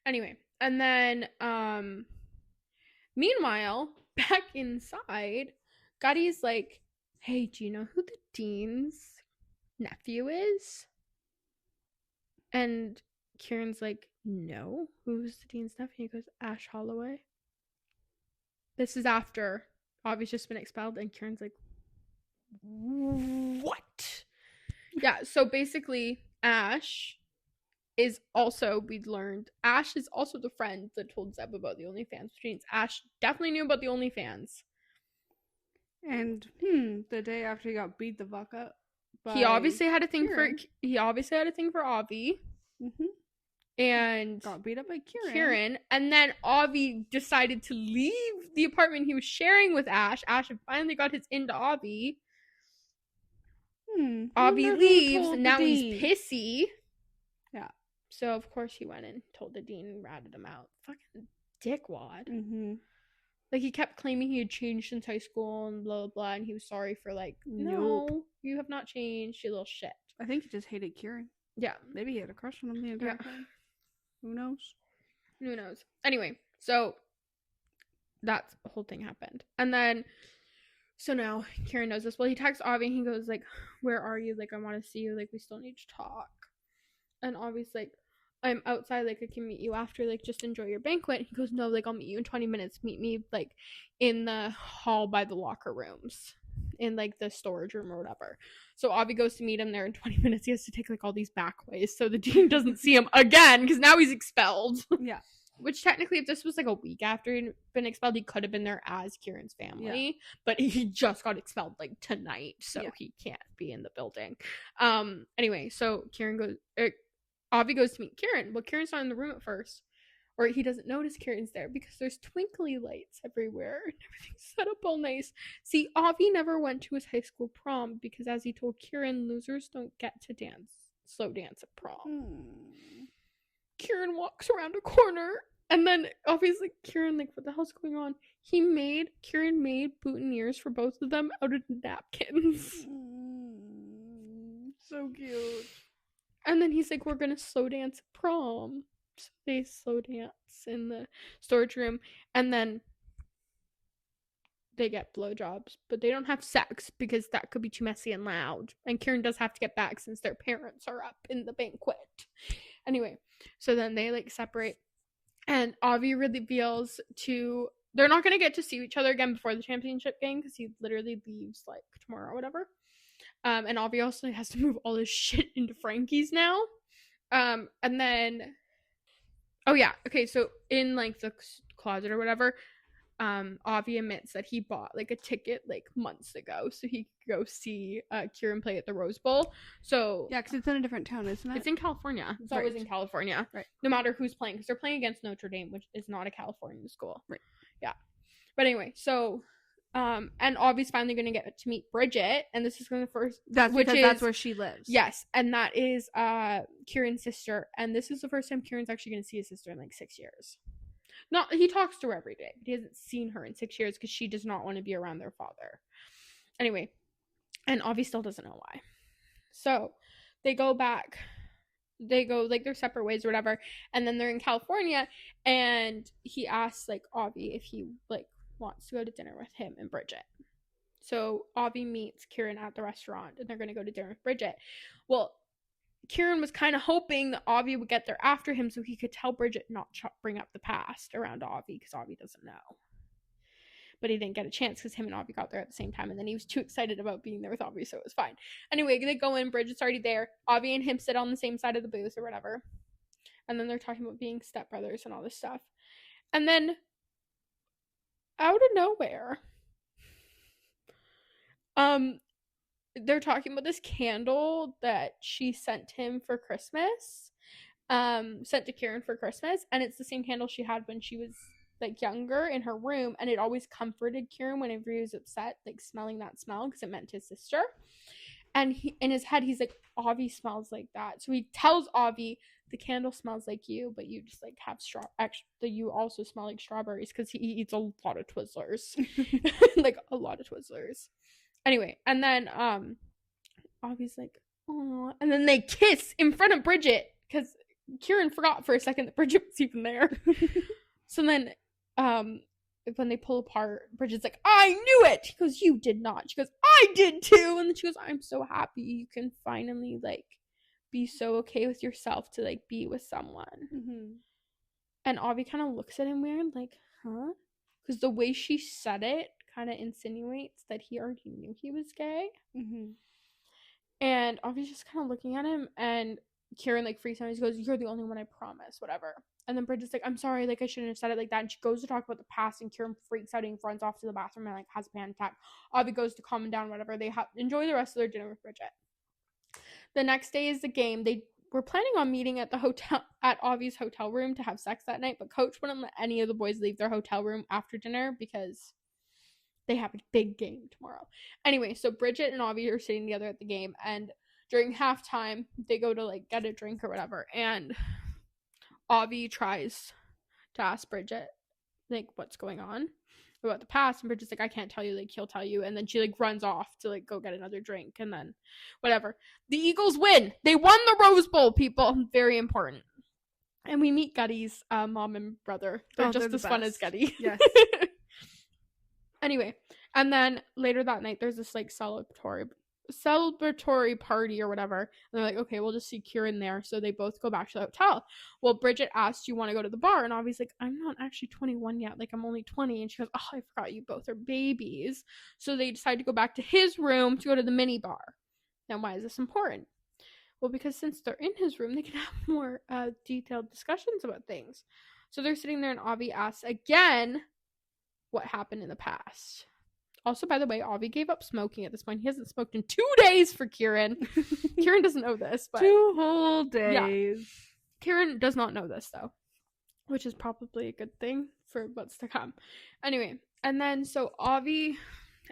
Anyway, and then meanwhile, back inside, Gutty's like, hey, do you know who the dean's nephew is? And Kieran's like, no. Who's the dean's nephew? He goes, Ash Holloway. This is after Avi's just been expelled, and Kieran's like, what? Yeah, so basically, Ash is also, we learned, Ash is also the friend that told Zeb about the OnlyFans, which means Ash definitely knew about the OnlyFans. And the day after he got beat the fuck up, he obviously had a thing Kieran. for Avi. And got beat up by Kieran. And then Avi decided to leave the apartment he was sharing with Ash. Ash had finally got his into Avi. Avi leaves, and now he's pissy. Yeah. So of course he went and told the dean and ratted him out. Fucking dickwad. Like, he kept claiming he had changed since high school and blah, blah, blah, and he was sorry for, like, no, you have not changed, you little shit. I think he just hated Kieran. Yeah. Maybe he had a crush on him the entire time. Who knows? Who knows? Anyway, so that's the whole thing happened. And then, so now Kieran knows this. Well, he texts Avi and he goes, like, where are you? Like, I want to see you. Like, we still need to talk. And Avi's like, I'm outside, like, I can meet you after, like, just enjoy your banquet. He goes, no, like, I'll meet you in 20 minutes. Meet me, like, in the hall by the locker rooms, in, like, the storage room or whatever. So Avi goes to meet him there in 20 minutes. He has to take, like, all these back ways so the dean doesn't see him again, because now he's expelled. Yeah. Which, technically, if this was, like, a week after he'd been expelled, he could have been there as Kieran's family. Yeah. But he just got expelled, like, tonight, so he can't be in the building. Anyway, so Avi goes to meet Kieran. Well, Kieran's not in the room at first. Or he doesn't notice Kieran's there because there's twinkly lights everywhere and everything's set up all nice. See, Avi never went to his high school prom because, as he told Kieran, losers don't get to slow dance at prom. Kieran walks around a corner, and then obviously Kieran, like, what the hell's going on? Kieran made boutonnieres for both of them out of napkins. So cute. And then he's like, we're gonna slow dance at prom. So they slow dance in the storage room, and then they get blowjobs, but they don't have sex because that could be too messy and loud. And Kieran does have to get back since their parents are up in the banquet. Anyway, so then they, like, separate, and Avi reveals they're not gonna get to see each other again before the championship game because he literally leaves, like, tomorrow or whatever. And Avi also has to move all his shit into Frankie's now. And then, oh yeah, okay, so in, like, the closet or whatever, Avi admits that he bought, like, a ticket, like, months ago so he could go see Kieran play at the Rose Bowl. So yeah, because it's in a different town, isn't it? It's in California. It's always in California. Right. No matter who's playing, because they're playing against Notre Dame, which is not a California school. Right. Yeah. But anyway, so and Avi's finally going to get to meet Bridget, and this is going to first. That's where she lives. Yes, and that is Kieran's sister, and this is the first time Kieran's actually going to see his sister in, like, 6 years. Not, he talks to her every day, but he hasn't seen her in 6 years because she does not want to be around their father. Anyway, and Avi still doesn't know why. So they go back. They go, like, their separate ways or whatever, and then they're in California, and he asks, like, Avi if he, like, wants to go to dinner with him and Bridget. So Avi meets Kieran at the restaurant, and they're going to go to dinner with Bridget. Well, Kieran was kind of hoping that Avi would get there after him so he could tell Bridget not to bring up the past around Avi, because Avi doesn't know. But he didn't get a chance because him and Avi got there at the same time, and then he was too excited about being there with Avi, so it was fine. Anyway, they go in, Bridget's already there. Avi and him sit on the same side of the booth or whatever. And then they're talking about being stepbrothers and all this stuff. And then, out of nowhere, they're talking about this candle that she sent him for Christmas. Sent to Kieran for Christmas. And it's the same candle she had when she was, like, younger in her room. And it always comforted Kieran whenever he was upset, like, smelling that smell, because it meant his sister. And in his head, he's like, Avi smells like that. So he tells Avi, the candle smells like you, but you just, like, have you also smell like strawberries, because he eats a lot of Twizzlers. Like, a lot of Twizzlers. Anyway, and then Avi's like, oh, and then they kiss in front of Bridget, because Kieran forgot for a second that Bridget was even there. So then when they pull apart, Bridget's like, I knew it. He goes, you did not. She goes, I did too. And then she goes, I'm so happy you can finally, like, be so okay with yourself to, like, be with someone. Mm-hmm. And Avi kind of looks at him weird, like, huh? Because the way she said it kind of insinuates that he already knew he was gay. Mm-hmm. And Avi's just kind of looking at him, and Kieran, like, freaks out. He goes, you're the only one, I promise, whatever. And then Bridget's like, I'm sorry, like, I shouldn't have said it like that. And she goes to talk about the past, and Kieran freaks out and runs off to the bathroom and, like, has a panic attack. Avi goes to calm him down, whatever. They enjoy the rest of their dinner with Bridget. The next day is the game. They were planning on meeting at the hotel, at Avi's hotel room, to have sex that night, but Coach wouldn't let any of the boys leave their hotel room after dinner because they have a big game tomorrow. Anyway, so Bridget and Avi are sitting together at the game, and during halftime, they go to, like, get a drink or whatever, and Avi tries to ask Bridget, like, what's going on about the past, and Bridget's like, I can't tell you, like, he'll tell you. And then she, like, runs off to, like, go get another drink, and then whatever. The Eagles win. They won the Rose Bowl, people. Very important. And we meet Gutty's mom and brother. They're just as fun as Gutty. Yes. Anyway, and then later that night, there's this, like, celebratory party or whatever, and they're like, okay, we'll just see Kieran there. So they both go back to the hotel. Well, Bridget asks, do you want to go to the bar? And Avi's like, I'm not actually 21 yet, like, I'm only 20. And she goes, oh, I forgot you both are babies. So they decide to go back to his room to go to the mini bar. Now, why is this important? Well, because since they're in his room, they can have more detailed discussions about things. So they're sitting there, and Avi asks again what happened in the past. Also, by the way, Avi gave up smoking at this point. He hasn't smoked in 2 days for Kieran. Kieran doesn't know this, but 2 whole days. Yeah. Kieran does not know this, though, which is probably a good thing for what's to come. Anyway, and then so Avi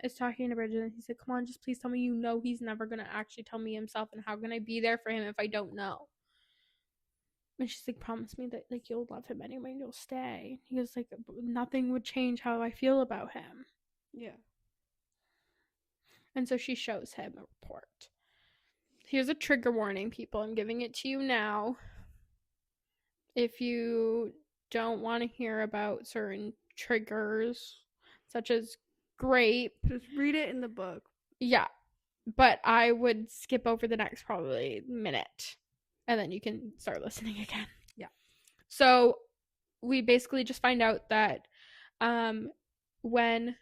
is talking to Bridget, and he said, come on, just please tell me you know he's never going to actually tell me himself, and how can I be there for him if I don't know? And she's like, promise me that, like, you'll love him anyway and you'll stay. He was like, nothing would change how I feel about him. Yeah. And so she shows him a report. Here's a trigger warning, people. I'm giving it to you now. If you don't want to hear about certain triggers, such as grape. Just read it in the book. Yeah. But I would skip over the next probably minute. And then you can start listening again. Yeah. So we basically just find out that when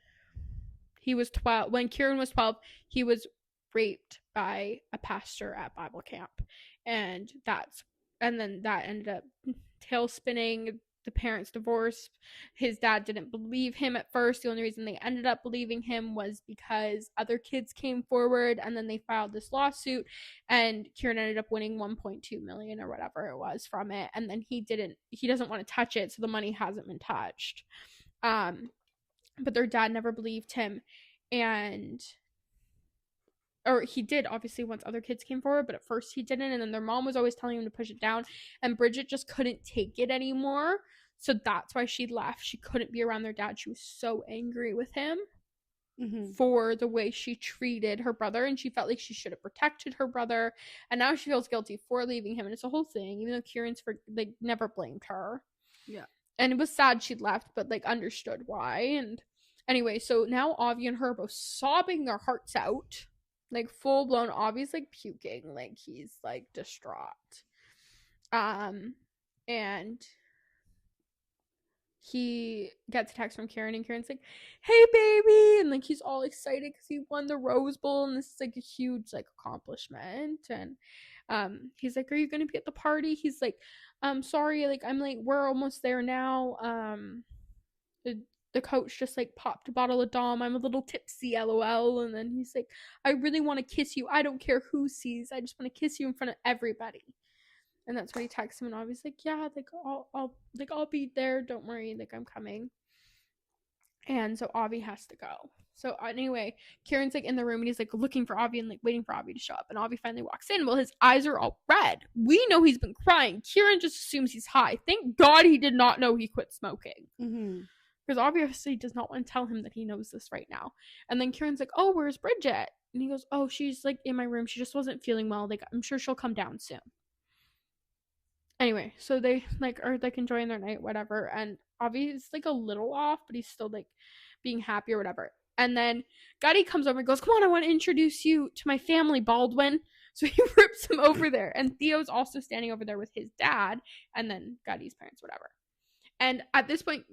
Kieran was 12, he was raped by a pastor at Bible camp. And then that ended up tail spinning. The parents divorced. His dad didn't believe him at first. The only reason they ended up believing him was because other kids came forward, and then they filed this lawsuit, and Kieran ended up winning 1.2 million or whatever it was from it. And then he doesn't want to touch it, so the money hasn't been touched. But their dad never believed him, or he did, obviously, once other kids came forward, but at first he didn't, and then their mom was always telling him to push it down, and Bridget just couldn't take it anymore, so that's why she left. She couldn't be around their dad. She was so angry with him for the way she treated her brother, and she felt like she should have protected her brother, and now she feels guilty for leaving him, and it's a whole thing, even though Kieran's never blamed her. Yeah. And it was sad she left, but, like, understood why. And anyway, so now Avi and her are both sobbing their hearts out. like full blown. Avi's like puking, like he's like distraught. And he gets a text from Karen, and Karen's like, "Hey, baby," and like he's all excited because he won the Rose Bowl, and this is like a huge like accomplishment. And he's like, "Are you gonna be at the party?" He's like, "Sorry, like I'm like we're almost there now. The coach just like popped a bottle of Dom. I'm a little tipsy, lol." And then he's like, "I really want to kiss you. I don't care who sees. I just want to kiss you in front of everybody." And that's when he texts him, and Avi's like, "Yeah, like I'll be there. Don't worry, like I'm coming." And so Avi has to go. So anyway, Kieran's like in the room, and he's like looking for Avi and like waiting for Avi to show up. And Avi finally walks in. Well, his eyes are all red. We know he's been crying. Kieran just assumes he's high. Thank God he did not know he quit smoking. Because obviously does not want to tell him that he knows this right now. And then Kieran's like, "Oh, where's Bridget?" And he goes, "Oh, she's like in my room. She just wasn't feeling well. Like I'm sure she'll come down soon." Anyway, so they like are like enjoying their night, whatever. And Avi is like a little off, but he's still like being happy or whatever. And then Gotti comes over and goes, "Come on, I want to introduce you to my family, Baldwin." So he rips him over there. And Theo's also standing over there with his dad, and then Gotti's parents, whatever. And at this point,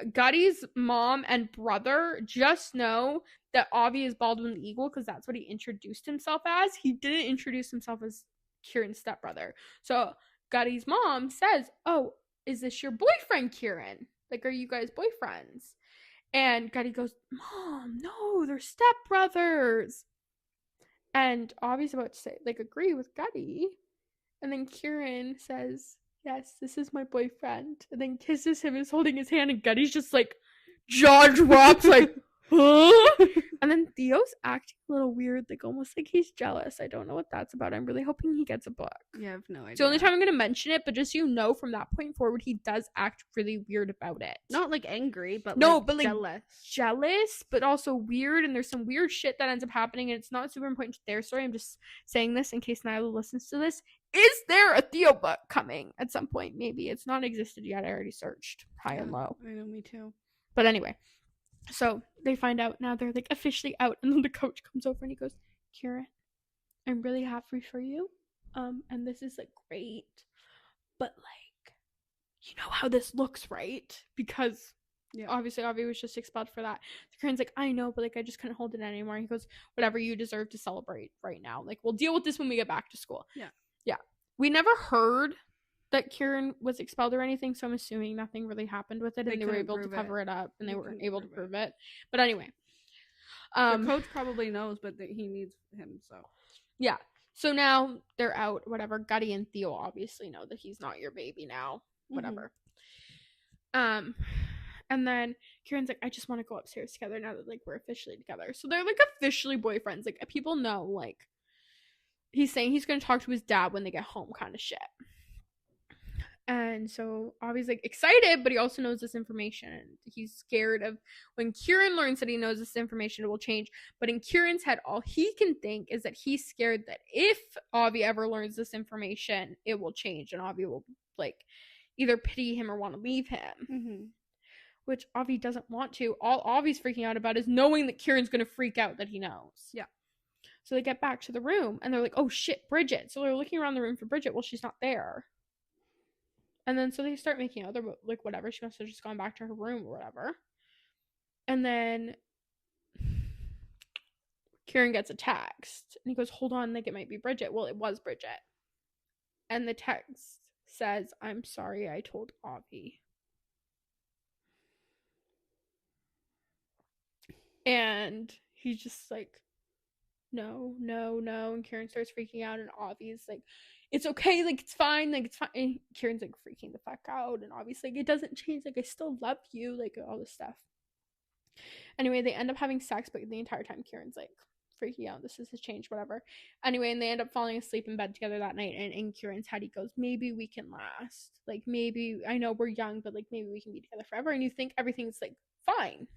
Gotti's mom and brother just know that Avi is Baldwin the Eagle because that's what he introduced himself as. He didn't introduce himself as Kieran's stepbrother. So Gotti's mom says, "Oh, is this your boyfriend, Kieran? Like, are you guys boyfriends?" And Gotti goes, "Mom, no, they're stepbrothers." And Avi's about to say, like, agree with Gotti. And then Kieran says, "Yes, this is my boyfriend." And then kisses him, is holding his hand, and Gutty's just like, jaw drops, like, huh? And then Theo's acting a little weird, like almost like he's jealous. I don't know what that's about. I'm really hoping he gets a book. Yeah, I have no idea. It's the only time I'm going to mention it, but just so you know, from that point forward, he does act really weird about it. Not like angry, but no, like but like jealous. Jealous, but also weird. And there's some weird shit that ends up happening, and it's not super important to their story. I'm just saying this in case Nyla listens to this. Is there a Theo book coming at some point? Maybe. It's not existed yet. I already searched high and low. I know, me too. But anyway, so they find out now they're like officially out, and then the coach comes over and he goes, "Kieran, I'm really happy for you. And this is like great. But like, you know how this looks, right? Because obviously Avi was just expelled for that." So Kieran's like, "I know, but like I just couldn't hold it anymore." He goes, "Whatever, you deserve to celebrate right now. Like we'll deal with this when we get back to school." Yeah. We never heard that Kieran was expelled or anything, so I'm assuming nothing really happened with it, and they were able to cover it up, and they weren't able to prove it. But anyway, the coach probably knows, but he needs him, so yeah. So now they're out, whatever. Gotti and Theo obviously know that he's not your baby now, whatever. And then Kieran's like, "I just want to go upstairs together now that like we're officially together." So they're like officially boyfriends. Like people know, like he's saying he's going to talk to his dad when they get home, kind of shit. And so Avi's like excited, but he also knows this information. He's scared of when Kieran learns that he knows this information, it will change. But in Kieran's head, all he can think is that he's scared that if Avi ever learns this information, it will change, and Avi will like either pity him or want to leave him. Which Avi doesn't want to. All Avi's freaking out about is knowing that Kieran's going to freak out that he knows. Yeah. So they get back to the room, and they're like, "Oh shit, Bridget." So they're looking around the room for Bridget. Well, she's not there. And then so they start making out. They're like, whatever. She must have just gone back to her room or whatever. And then Kieran gets a text. And he goes, "Hold on, like it might be Bridget." Well, it was Bridget. And the text says, "I'm sorry I told Avi." And he's just like, no. And Kieran starts freaking out, and Avi's like, "It's okay, like it's fine, like it's fine." And Kieran's like freaking the fuck out, and Avi's like, "It doesn't change, like I still love you," like all this stuff. Anyway, they end up having sex, but the entire time Kieran's like freaking out. This is his change, whatever. Anyway, and they end up falling asleep in bed together that night, and in Kieran's head he goes, "Maybe we can last. Like maybe, I know we're young, but like maybe we can be together forever." And you think everything's like fine.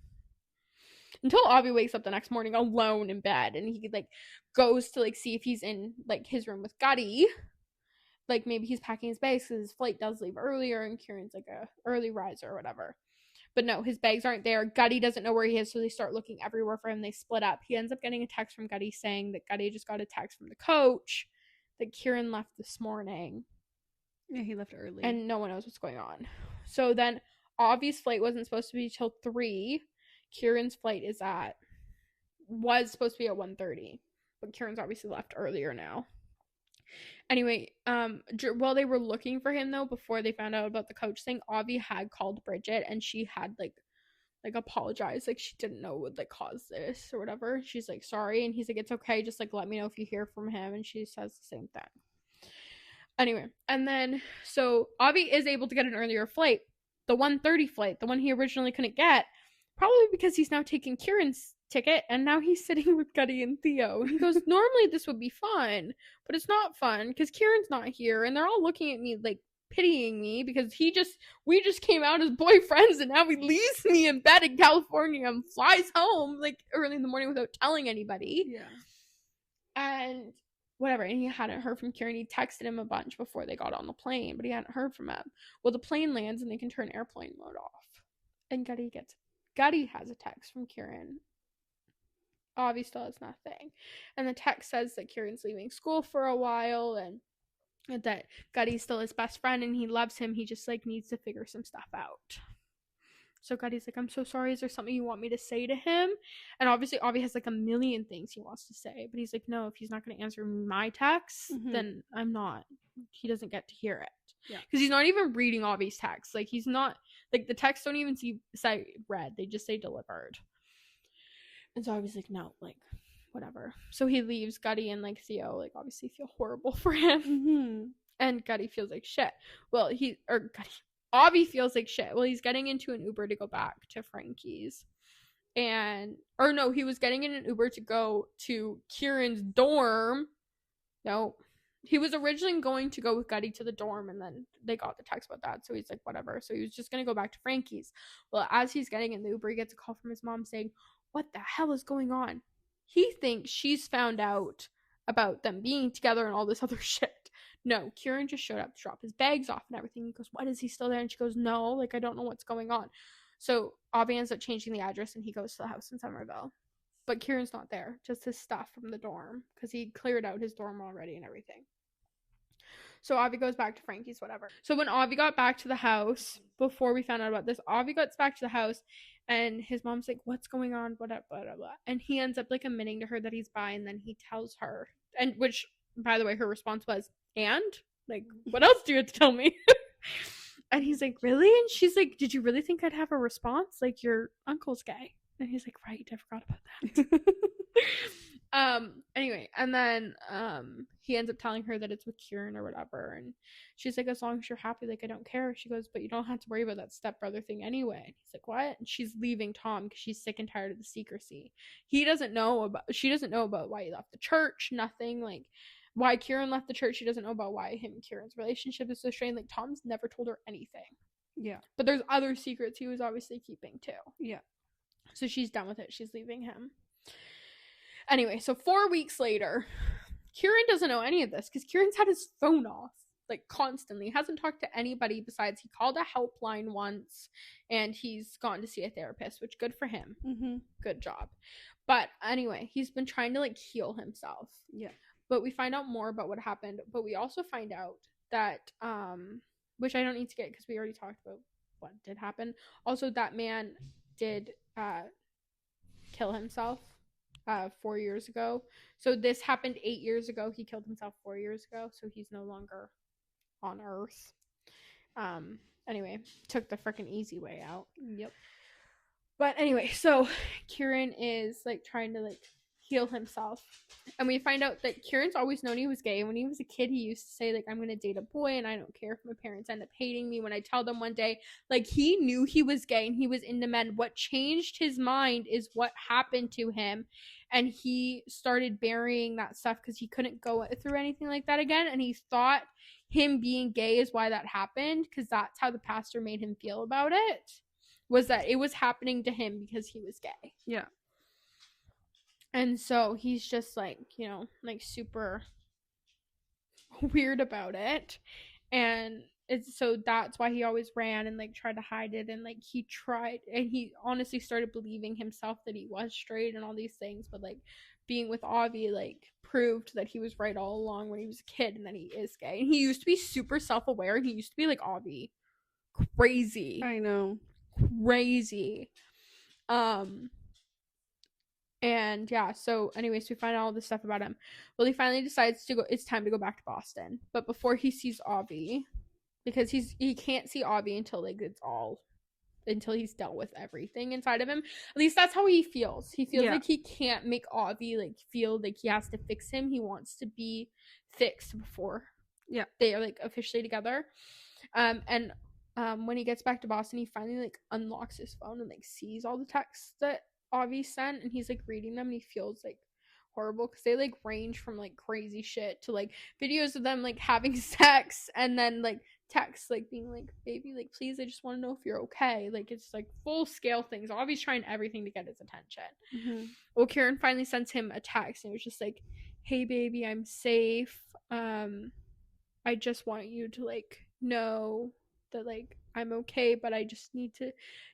Until Avi wakes up the next morning alone in bed, and he like goes to like see if he's in like his room with Gotti. Like maybe he's packing his bags because his flight does leave earlier, and Kieran's like a early riser or whatever. But no, his bags aren't there. Gutty doesn't know where he is, so they start looking everywhere for him. They split up. He ends up getting a text from Gutty saying that Gutty just got a text from the coach that Kieran left this morning. Yeah, he left early. And no one knows what's going on. So then Avi's flight wasn't supposed to be till 3. Kieran's flight was supposed to be at 1:30. But Kieran's obviously left earlier now. Anyway, while they were looking for him though, before they found out about the coach thing, Avi had called Bridget and she had like apologized, like she didn't know what would like cause this or whatever. She's like sorry, and he's like it's okay, just like let me know if you hear from him, and she says the same thing. Anyway, and then so Avi is able to get an earlier flight, the 1:30 flight, the one he originally couldn't get, probably because he's now taking Kieran's ticket and now he's sitting with Gutty and Theo. And he goes, normally this would be fun, but it's not fun because Kieran's not here and they're all looking at me like pitying me because we just came out as boyfriends and now he leaves me in bed in California and flies home like early in the morning without telling anybody. Yeah. And whatever, and he hadn't heard from Kieran. He texted him a bunch before they got on the plane, but he hadn't heard from him. Well, the plane lands and they can turn airplane mode off. And Gutty has a text from Kieran. Avi still has nothing. And the text says that Kieran's leaving school for a while and that Gutty's still his best friend and he loves him. He just like needs to figure some stuff out. So Gutty's like, I'm so sorry. Is there something you want me to say to him? And obviously Avi has like a million things he wants to say. But he's like, no, if he's not going to answer my texts, then I'm not. He doesn't get to hear it. Yeah. Because he's not even reading Avi's texts. Like he's not, like the texts don't even say read. They just say delivered. And so Avi's like, no, like whatever. So he leaves. Gutty and like Theo like obviously feel horrible for him. And Gutty feels like shit. Well, Avi feels like shit. Well, he's getting into an Uber to go back to Frankie's. He was getting in an Uber to go to Kieran's dorm. No, he was originally going to go with Gutty to the dorm, and then they got the text about that. So he's like, whatever. So he was just going to go back to Frankie's. Well, as he's getting in the Uber, he gets a call from his mom saying, what the hell is going on? He thinks she's found out about them being together and all this other shit. No, Kieran just showed up to drop his bags off and everything. He goes, what, is he still there? And she goes, no, like I don't know what's going on. So Avi ends up changing the address and he goes to the house in Somerville. But Kieran's not there, just his stuff from the dorm because he cleared out his dorm already and everything. So Avi goes back to Frankie's, whatever. So when Avi got back to the house, before we found out about this, Avi gets back to the house and his mom's like, what's going on? Blah, blah, blah, blah. And he ends up like admitting to her that he's bi, and then he tells her, and which, by the way, her response was, and? Like, what else do you have to tell me? And he's like, really? And she's like, did you really think I'd have a response? Like, your uncle's gay. And he's like, right, I forgot about that. Anyway, and then he ends up telling her that it's with Kieran or whatever, and she's like, as long as you're happy, like I don't care. She goes, but you don't have to worry about that stepbrother thing anyway. And he's like, what? And she's leaving Tom because she's sick and tired of the secrecy. She doesn't know about why he left the church, nothing, like why Kieran left the church. She doesn't know about why him and Kieran's relationship is so strained. Like Tom's never told her anything. Yeah. But there's other secrets he was obviously keeping too. Yeah. So she's done with it. She's leaving him. Anyway, so 4 weeks later, Kieran doesn't know any of this because Kieran's had his phone off, like constantly. He hasn't talked to anybody besides he called a helpline once and he's gone to see a therapist, which good for him. Good job. But anyway, he's been trying to like heal himself. Yeah. But we find out more about what happened. But we also find out that, which I don't need to get because we already talked about what did happen. Also, that man did kill himself 4 years ago. So this happened 8 years ago. He killed himself 4 years ago. So he's no longer on Earth. Anyway, took the freaking easy way out. Yep. But anyway, so Kieran is like trying to like heal himself, and we find out that Kieran's always known he was gay. When he was a kid, he used to say like, I'm gonna date a boy and I don't care if my parents end up hating me when I tell them one day. Like he knew he was gay and he was into men. What changed his mind is what happened to him, and he started burying that stuff because he couldn't go through anything like that again, and he thought him being gay is why that happened, because that's how the pastor made him feel about it, was that it was happening to him because he was gay. Yeah. And so he's just like, like super weird about it. And so that's why he always ran and like tried to hide it, and like he tried, and he honestly started believing himself that he was straight and all these things, but like being with Avi like proved that he was right all along when he was a kid and that he is gay. And he used to be super self-aware, and he used to be like Avi, crazy. I know. Crazy. And yeah, so anyways, we find out all this stuff about him. Well, he finally decides to go, it's time to go back to Boston. But before he sees Avi, because he can't see Avi until like it's all, until he's dealt with everything inside of him. At least that's how he feels. He feels like he can't make Avi like feel like he has to fix him. He wants to be fixed before they are like officially together. And when he gets back to Boston, he finally like unlocks his phone and like sees all the texts that Avi sent, and he's like reading them, and he feels like horrible because they like range from like crazy shit to like videos of them like having sex, and then like texts like being like, baby, like please, I just want to know if you're okay. Like it's like full scale things. Avi's trying everything to get his attention. Well, Karen finally sends him a text, and it was just like, hey baby, I'm safe. I just want you to like know that like I'm okay, but I just need to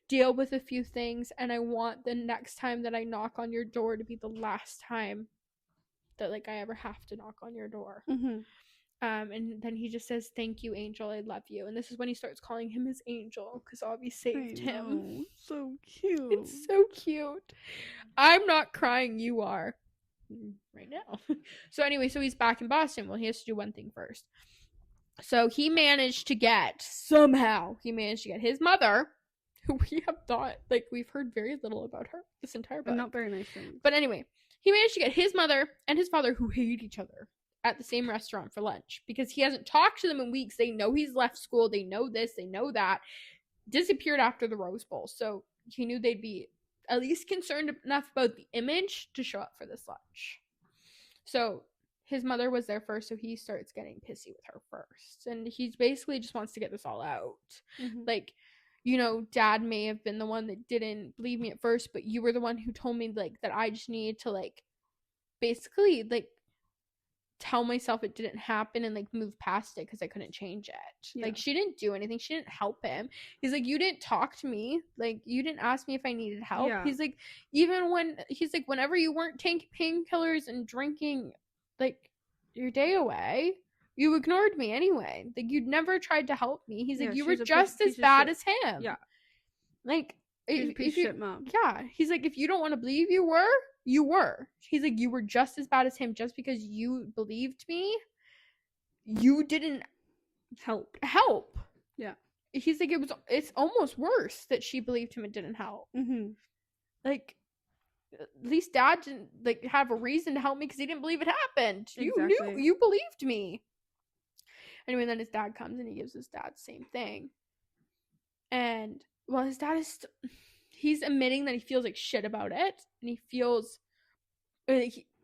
deal with a few things, and I want the next time that I knock on your door to be the last time that like I ever have to knock on your door. And then he just says, thank you, Angel, I love you. And this is when he starts calling him his angel, because Avi saved him. So cute. It's so cute. I'm not crying, you are right now. So anyway, so he's back in Boston. Well, he has to do one thing first. So he managed to get his mother, who we have thought, like, we've heard very little about her this entire book. Not very nice things. But anyway, he managed to get his mother and his father, who hate each other, at the same restaurant for lunch, because he hasn't talked to them in weeks. They know he's left school. They know this. They know that. Disappeared after the Rose Bowl. So he knew they'd be at least concerned enough about the image to show up for this lunch. So his mother was there first, so he starts getting pissy with her first. And he basically just wants to get this all out. Like, you know, Dad may have been the one that didn't believe me at first, but you were the one who told me, like, that I just needed to, like, basically, like, tell myself it didn't happen and, like, move past it because I couldn't change it. Like, she didn't do anything. She didn't help him. He's like, you didn't talk to me. Like, you didn't ask me if I needed help. He's like, whenever you weren't taking painkillers and drinking, like, your day away, you ignored me anyway. Like, you'd never tried to help me. He's like, you were just as bad as him. Like, if you, mom. He's like, if you don't want to believe you were. He's like, you were just as bad as him. Just because you believed me, you didn't help. Yeah. He's like, it's almost worse that she believed him and didn't help. Like, at least Dad didn't like have a reason to help me because he didn't believe it happened. Exactly. You believed me. Anyway, then his dad comes and he gives his dad the same thing. And well, his dad is he's admitting that he feels like shit about it, and he feels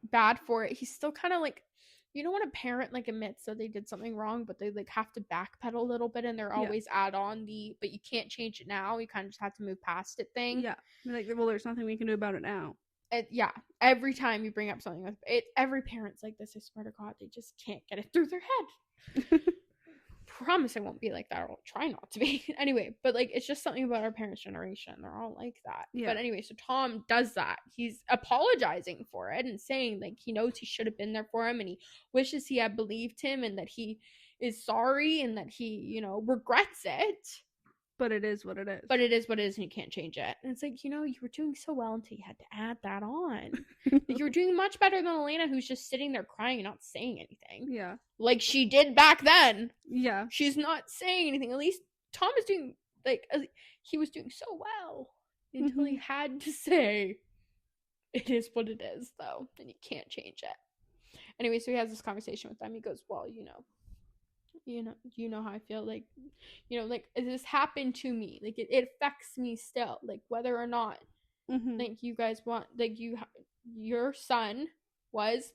bad for it. He's still kind of like, you know, when a parent like admits that they did something wrong, but they like have to backpedal a little bit, and they're always add on but you can't change it now. You kind of just have to move past it thing. Yeah. Like, well, there's nothing we can do about it now. Every time you bring up something like it, every parent's like this. I swear to God, they just can't get it through their head. Promise I won't be like that, or I'll try not to be. Anyway, but like, it's just something about our parents' generation. They're all like that. But anyway, so Tom does that. He's apologizing for it and saying like he knows he should have been there for him, and he wishes he had believed him, and that he is sorry, and that he, you know, regrets it. But it is what it is. But it is what it is, and you can't change it. And it's like, you know, you were doing so well until you had to add that on. Like, you were doing much better than Elena, who's just sitting there crying and not saying anything. Yeah. Like she did back then. Yeah. She's not saying anything. At least Tom is doing, like, he was doing so well until he had to say, it is what it is, though, and you can't change it. Anyway, so he has this conversation with them. He goes, well, you know how I feel, like, you know, like, this happened to me, like, it affects me still, like, whether or not, like, you guys want, like, your son was,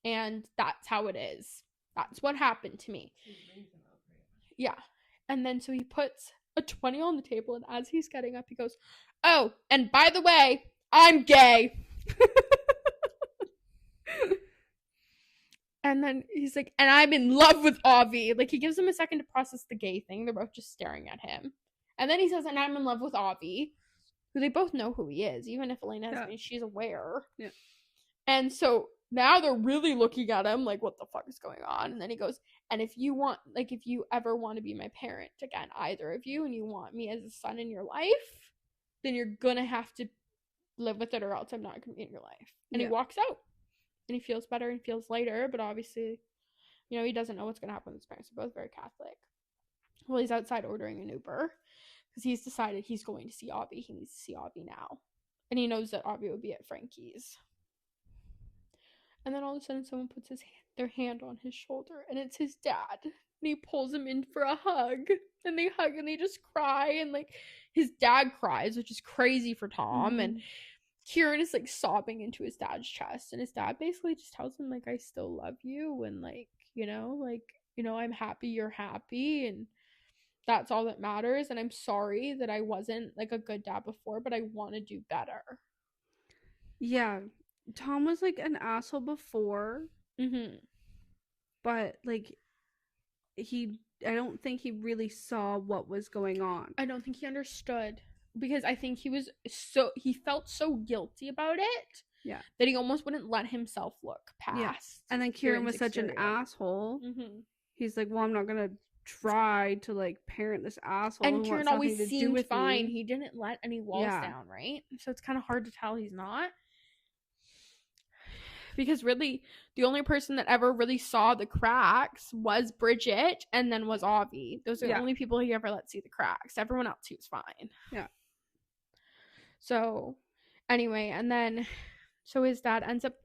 and that's how it is. That's what happened to me. Yeah. And then, so he puts a 20 on the table, and as he's getting up, he goes, oh, and by the way, I'm gay. And then he's like, and I'm in love with Avi. Like, he gives him a second to process the gay thing. They're both just staring at him. And then he says, and I'm in love with Avi, who they both know who he is. Even if Elena has been, she's aware. Yeah. And so now they're really looking at him like, what the fuck is going on? And then he goes, and if you ever want to be my parent again, either of you, and you want me as a son in your life, then you're gonna have to live with it, or else I'm not gonna be in your life. And he walks out. And he feels better and feels lighter, but obviously, he doesn't know what's going to happen with his parents. They're both very Catholic. Well, he's outside ordering an Uber because he's decided he's going to see Avi. He needs to see Avi now. And he knows that Avi would be at Frankie's. And then all of a sudden, someone puts their hand on his shoulder, and it's his dad. And he pulls him in for a hug. And they hug, and they just cry. And, like, his dad cries, which is crazy for Tom. Mm-hmm. And Kieran is, like, sobbing into his dad's chest, and his dad basically just tells him, like, I still love you, and, like, I'm happy you're happy, and that's all that matters, and I'm sorry that I wasn't, like, a good dad before, but I want to do better. Yeah. Tom was, like, an asshole before, but, like, I don't think he really saw what was going on. I don't think he understood. Because I think he felt so guilty about it that he almost wouldn't let himself look past. And then Kieran was such an asshole. He's like, well, I'm not gonna try to, like, parent this asshole. And Kieran always seemed fine. He didn't let any walls down, right? So it's kind of hard to tell he's not. Because really, the only person that ever really saw the cracks was Bridget, and then was Avi. Those are the only people he ever let see the cracks. Everyone else, he was fine. Yeah. So, anyway, and then, so his dad ends up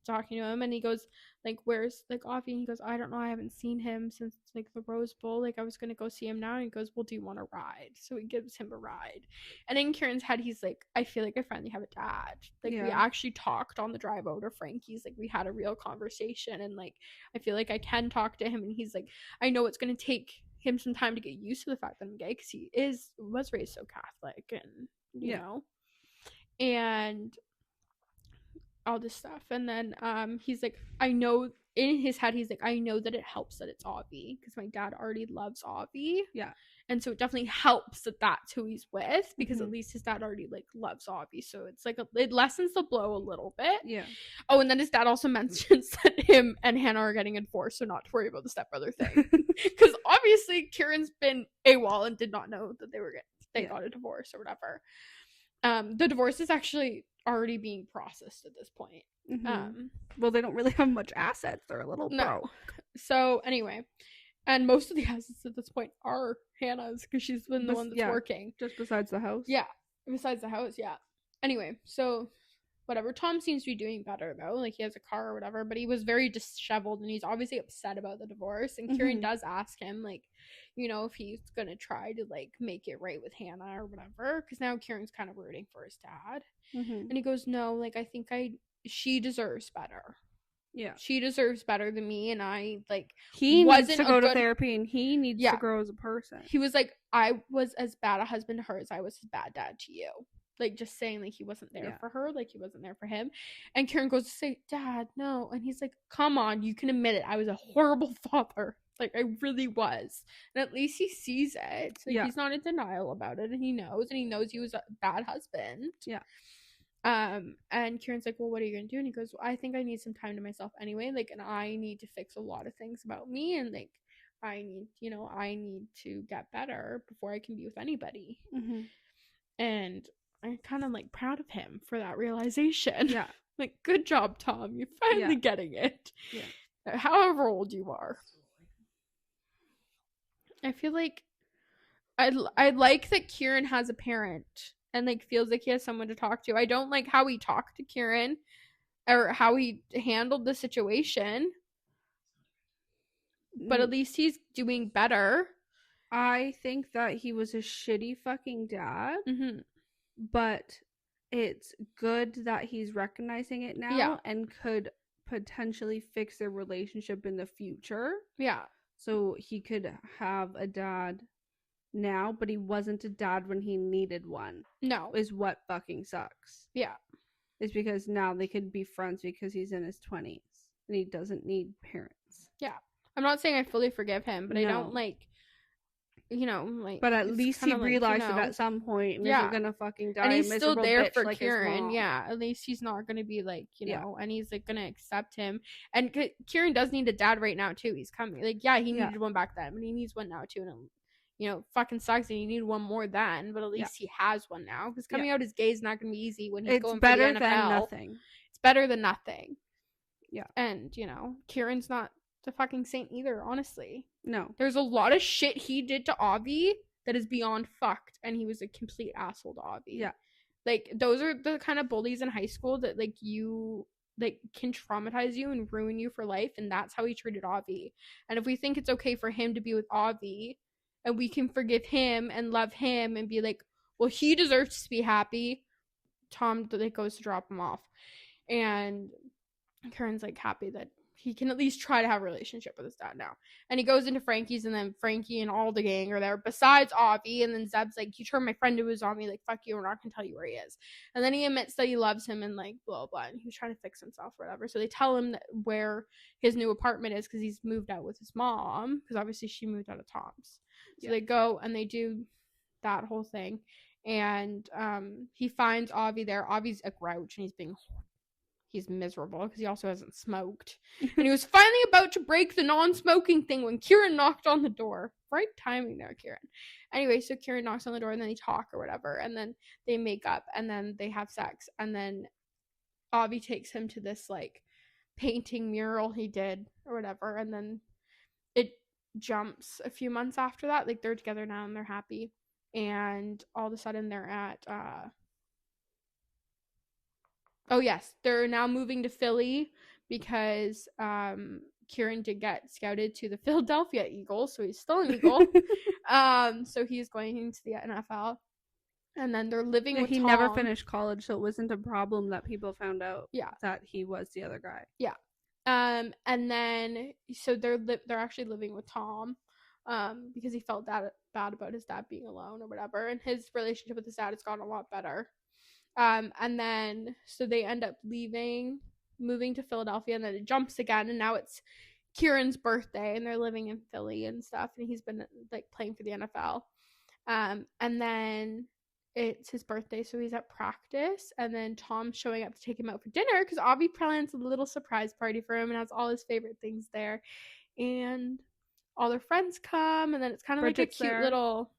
talking to him, and he goes, like, where's, like, Avi? And he goes, I don't know, I haven't seen him since, like, the Rose Bowl. Like, I was gonna go see him now. And he goes, well, do you want to ride? So he gives him a ride. And in Kieran's head, he's like, I feel like I finally have a dad. Like, we actually talked on the drive over to Frankie's. Like, we had a real conversation, and, like, I feel like I can talk to him. And he's like, I know it's gonna take him some time to get used to the fact that I'm gay, because he was raised so Catholic, and you know, and all this stuff. And then he's like, I know, in his head he's like, I know that it helps that it's Avi, because my dad already loves Avi, and so it definitely helps that that's who he's with, because at least his dad already, like, loves Avi, so it's like it lessens the blow a little bit. Oh, and then his dad also mentions that him and Hannah are getting a divorce, so not to worry about the stepbrother thing, because obviously Kieran's been AWOL and did not know that they got a divorce or whatever. The divorce is actually already being processed at this point. Well, they don't really have much assets. They're a little broke. So anyway, and most of the assets at this point are Hannah's, because she's been the one that's working. Just besides the house? Yeah. Besides the house, yeah. Anyway, so whatever. Tom seems to be doing better, though. Like, he has a car or whatever, but he was very disheveled, and he's obviously upset about the divorce. And Kieran does ask him, like, if he's gonna try to, like, make it right with Hannah or whatever, because now Kieran's kind of rooting for his dad. And he goes, no, like, I think she deserves better. Yeah, she deserves better than me, and I, like, he needs to go to therapy, and he needs to grow as a person. He was like, I was as bad a husband to her as I was a bad dad to you. Like, just saying, like, he wasn't there for her, like, he wasn't there for him. And Kieran goes to say, Dad, no. And he's like, come on, you can admit it. I was a horrible father. Like, I really was. And at least he sees it. Like, he's not in denial about it, and he knows he was a bad husband. And Kieran's like, well, what are you gonna do? And he goes, well, I think I need some time to myself anyway, like, and I need to fix a lot of things about me, and, like, I need to get better before I can be with anybody. And I'm kind of, like, proud of him for that realization. Like, good job, Tom, you're finally getting it. However old you are. I feel like I like that Kieran has a parent and, like, feels like he has someone to talk to. I don't like how he talked to Kieran or how he handled the situation, but at least he's doing better. I think that he was a shitty fucking dad, but it's good that he's recognizing it now and could potentially fix their relationship in the future. So he could have a dad now, but he wasn't a dad when he needed one. No. Is what fucking sucks. It's because now they could be friends because he's in his 20s. and he doesn't need parents. I'm not saying I fully forgive him, but I No. don't like, But at it's least he kinda like, realized it at some point and isn't gonna fucking die and a he's still miserable there bitch for like his Kieran. mom. Yeah, at least he's not gonna be like, Yeah. and he's like gonna accept him. And Kieran does need a dad right now too. He's coming. Like, yeah, he needed one back then, but he needs one now too. And fucking sucks that he needed one more then, but at least he has one now. Because coming out as gay is not gonna be easy when he's going for the NFL. It's better than nothing. It's better than nothing. Yeah. And Kieran's not the fucking saint either. Honestly, no. There's a lot of shit he did to Avi that is beyond fucked, and he was a complete asshole to Avi. Yeah. Like, those are the kind of bullies in high school that, like, you, like, can traumatize you and ruin you for life, and that's how he treated Avi. And if we think it's okay for him to be with Avi, and we can forgive him and love him and be like, well, he deserves to be happy, Tom, like, goes to drop him off. And Karen's, like, happy that he can at least try to have a relationship with his dad now. And he goes into Frankie's, and then Frankie and all the gang are there besides Avi. And then Zeb's like, you turned my friend to his zombie. Like, fuck you. We're not going to tell you where he is. And then he admits that he loves him and, like, blah, blah. And he was trying to fix himself or whatever. So they tell him where his new apartment is because he's moved out with his mom. Because obviously she moved out of Tom's. So they go and they do that whole thing. And he finds Avi there. Avi's a grouch, and he's miserable because he also hasn't smoked. And he was finally about to break the non-smoking thing when Kieran knocked on the door. Right timing there, Kieran. Anyway, so Kieran knocks on the door, and then they talk or whatever, and then they make up, and then they have sex, and then Avi takes him to this, like, painting mural he did or whatever, and then it jumps a few months after that. Like, they're together now and they're happy, and all of a sudden they're at oh yes, they're now moving to Philly because Kieran did get scouted to the Philadelphia Eagles, so he's still an Eagle. So he's going into the NFL, and then they're living with he Tom. never finished college, so it wasn't a problem that people found out. Yeah, that he was the other guy. Yeah, and then so they're actually living with Tom, because he felt bad about his dad being alone or whatever, and his relationship with his dad has gotten a lot better. And then so they end up moving to Philadelphia, and then it jumps again, and now it's Kieran's birthday, and they're living in Philly and stuff, and he's been, like, playing for the NFL. And then it's his birthday, so he's at practice, and then Tom's showing up to take him out for dinner because Avi plans a little surprise party for him and has all his favorite things there, and all their friends come, and then it's kind of like a cute little,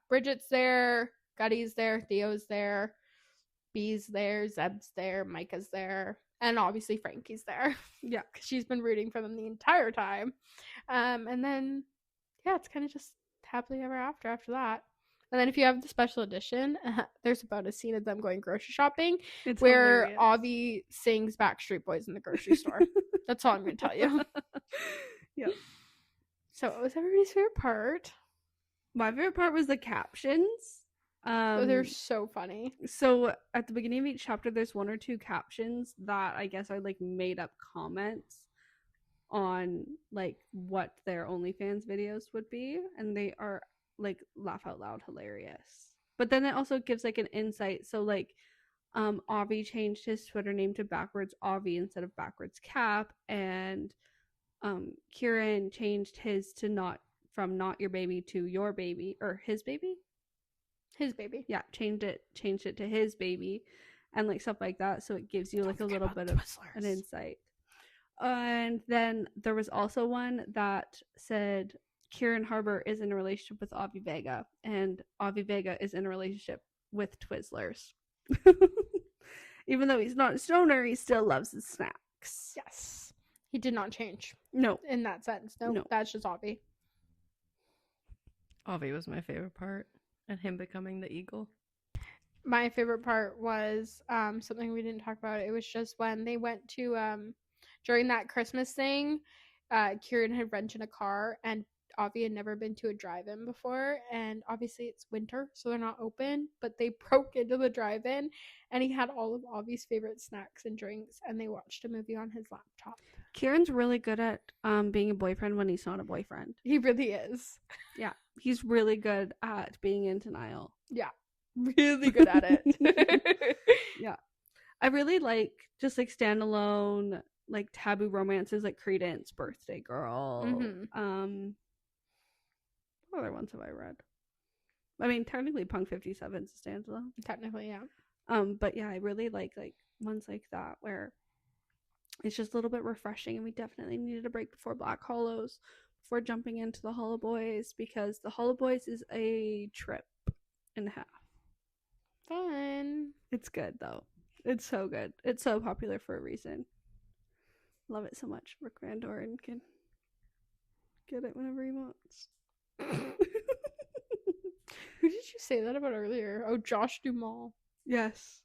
Bridget's there, Gutty's there, Theo's there, B's there, Zeb's there, Micah's there, and obviously Frankie's there. Yeah, because she's been rooting for them the entire time. And then, it's kind of just happily ever after that. And then if you have the special edition, there's about a scene of them going grocery shopping where hilarious. Avi sings Backstreet Boys in the grocery store. That's all I'm going to tell you. Yeah. So what was everybody's favorite part? My favorite part was the captions. They're so funny. So at the beginning of each chapter, there's one or two captions that I guess are, like, made up comments on, like, what their OnlyFans videos would be, and they are, like, laugh out loud hilarious. But then it also gives, like, an insight. So, like, Avi changed his Twitter name to backwards Avi instead of backwards Cap, and Kieran changed his to from not your baby to your baby, or his baby. His baby. Yeah, changed it to his baby, and, like, stuff like that. So it gives you, like, a little bit of an insight. And then there was also one that said Kieran Harbour is in a relationship with Avi Vega, and Avi Vega is in a relationship with Twizzlers. Even though he's not a stoner, he still loves his snacks. Yes. He did not change. No. In that sense. No. That's just Avi. Avi was my favorite part. And him becoming the eagle. My favorite part was something we didn't talk about. It was just when they went to during that Christmas thing, Kieran had rented a car, and Avi had never been to a drive-in before, and obviously it's winter, so they're not open, but they broke into the drive-in, and he had all of Avi's favorite snacks and drinks, and they watched a movie on his laptop. Kieran's really good at being a boyfriend when he's not a boyfriend. He really is. Yeah, he's really good at being in denial. Yeah, really good at it. Yeah, I really like just, like, standalone, like taboo romances like Credence, Birthday Girl. Mhm. What other ones have I read? I mean, technically Punk 57 is a standalone. Technically, yeah. But yeah, I really like ones like that where it's just a little bit refreshing, and we definitely needed a break before Black Hollows, before jumping into the Hollow Boys, because the Hollow Boys is a trip and a half. Fun. It's good though. It's so good. It's so popular for a reason. Love it so much. Rick Van Doren can get it whenever he wants. Who did you say that about earlier? Oh, Josh Duhamel. Yes.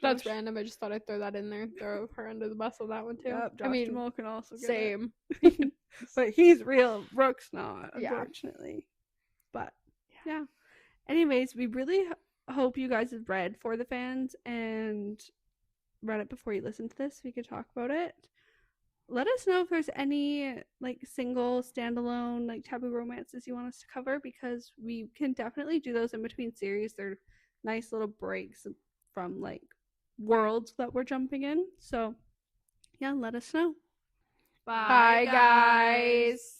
That's Josh- random. I just thought I'd throw that in there. Throw her under the bus on that one too. Yep, Josh I mean, Duhamel can also get same. it. But he's real. Brooke's not, Yeah. unfortunately. But yeah. Anyways, we really hope you guys have read For the Fans and read it before you listen to this. We could talk about it. Let us know if there's any like single standalone like taboo romances you want us to cover, because we can definitely do those in between series. They're nice little breaks from like worlds that we're jumping in. So yeah, let us know. Bye, guys.